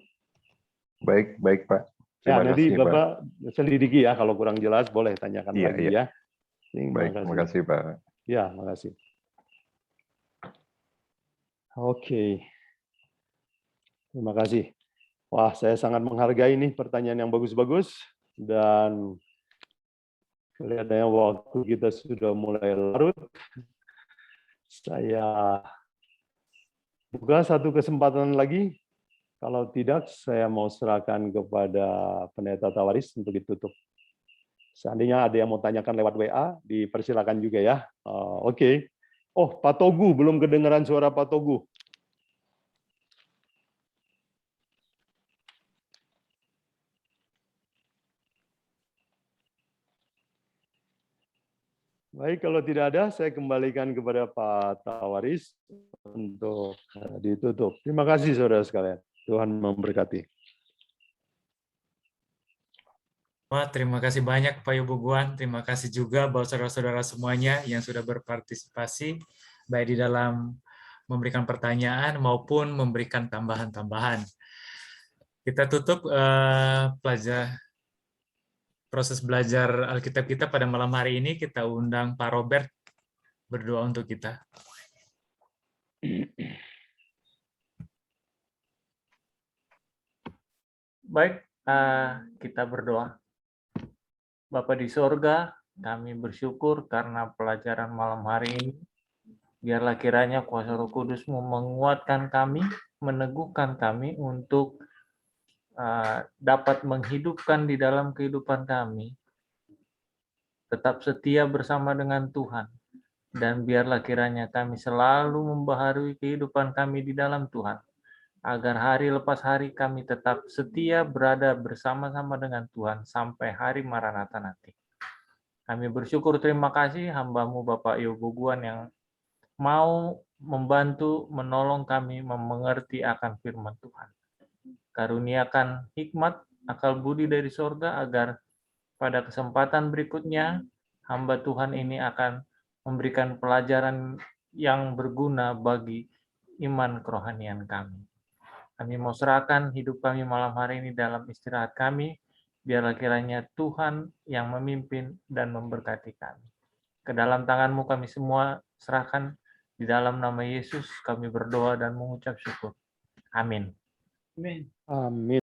Baik, Pak. Ya, nanti Bapak selidiki ya, kalau kurang jelas boleh tanyakan lagi ya. Baik, terima kasih, Pak. Ya, makasih. Oke. Terima kasih. Wah, saya sangat menghargai nih pertanyaan yang bagus-bagus. Dan kelihatannya waktu kita sudah mulai larut. Saya buka satu kesempatan lagi. Kalau tidak, saya mau serahkan kepada Pendeta Tawaris untuk ditutup. Seandainya ada yang mau tanyakan lewat WA, dipersilakan juga ya. Oke. Oh, Pak Togu, belum kedengaran suara Pak Togu. Baik, kalau tidak ada, saya kembalikan kepada Pak Tawaris untuk ditutup. Terima kasih, saudara sekalian. Tuhan memberkati. Wah, terima kasih banyak Pak Yobuguan. Terima kasih juga buat saudara-saudara semuanya yang sudah berpartisipasi, baik di dalam memberikan pertanyaan maupun memberikan tambahan-tambahan. Kita tutup proses belajar Alkitab kita pada malam hari ini. Kita undang Pak Robert berdoa untuk kita. Baik, kita berdoa. Bapa di sorga, kami bersyukur karena pelajaran malam hari ini. Biarlah kiranya kuasa Roh Kudus-Mu menguatkan kami, meneguhkan kami untuk dapat menghidupkan di dalam kehidupan kami, tetap setia bersama dengan Tuhan, dan biarlah kiranya kami selalu membaharui kehidupan kami di dalam Tuhan, agar hari lepas hari kami tetap setia berada bersama-sama dengan Tuhan sampai hari Maranatha nanti. Kami bersyukur, terima kasih hamba-Mu Bapak Yoboguan yang mau membantu, menolong kami mengerti akan firman Tuhan. Karuniakan hikmat, akal budi dari sorga, agar pada kesempatan berikutnya hamba Tuhan ini akan memberikan pelajaran yang berguna bagi iman kerohanian kami. Kami mau serahkan hidup kami malam hari ini dalam istirahat kami, biarlah kiranya Tuhan yang memimpin dan memberkati kami. Ke dalam tangan-Mu kami semua serahkan, di dalam nama Yesus kami berdoa dan mengucap syukur. Amin. Amin. Amin.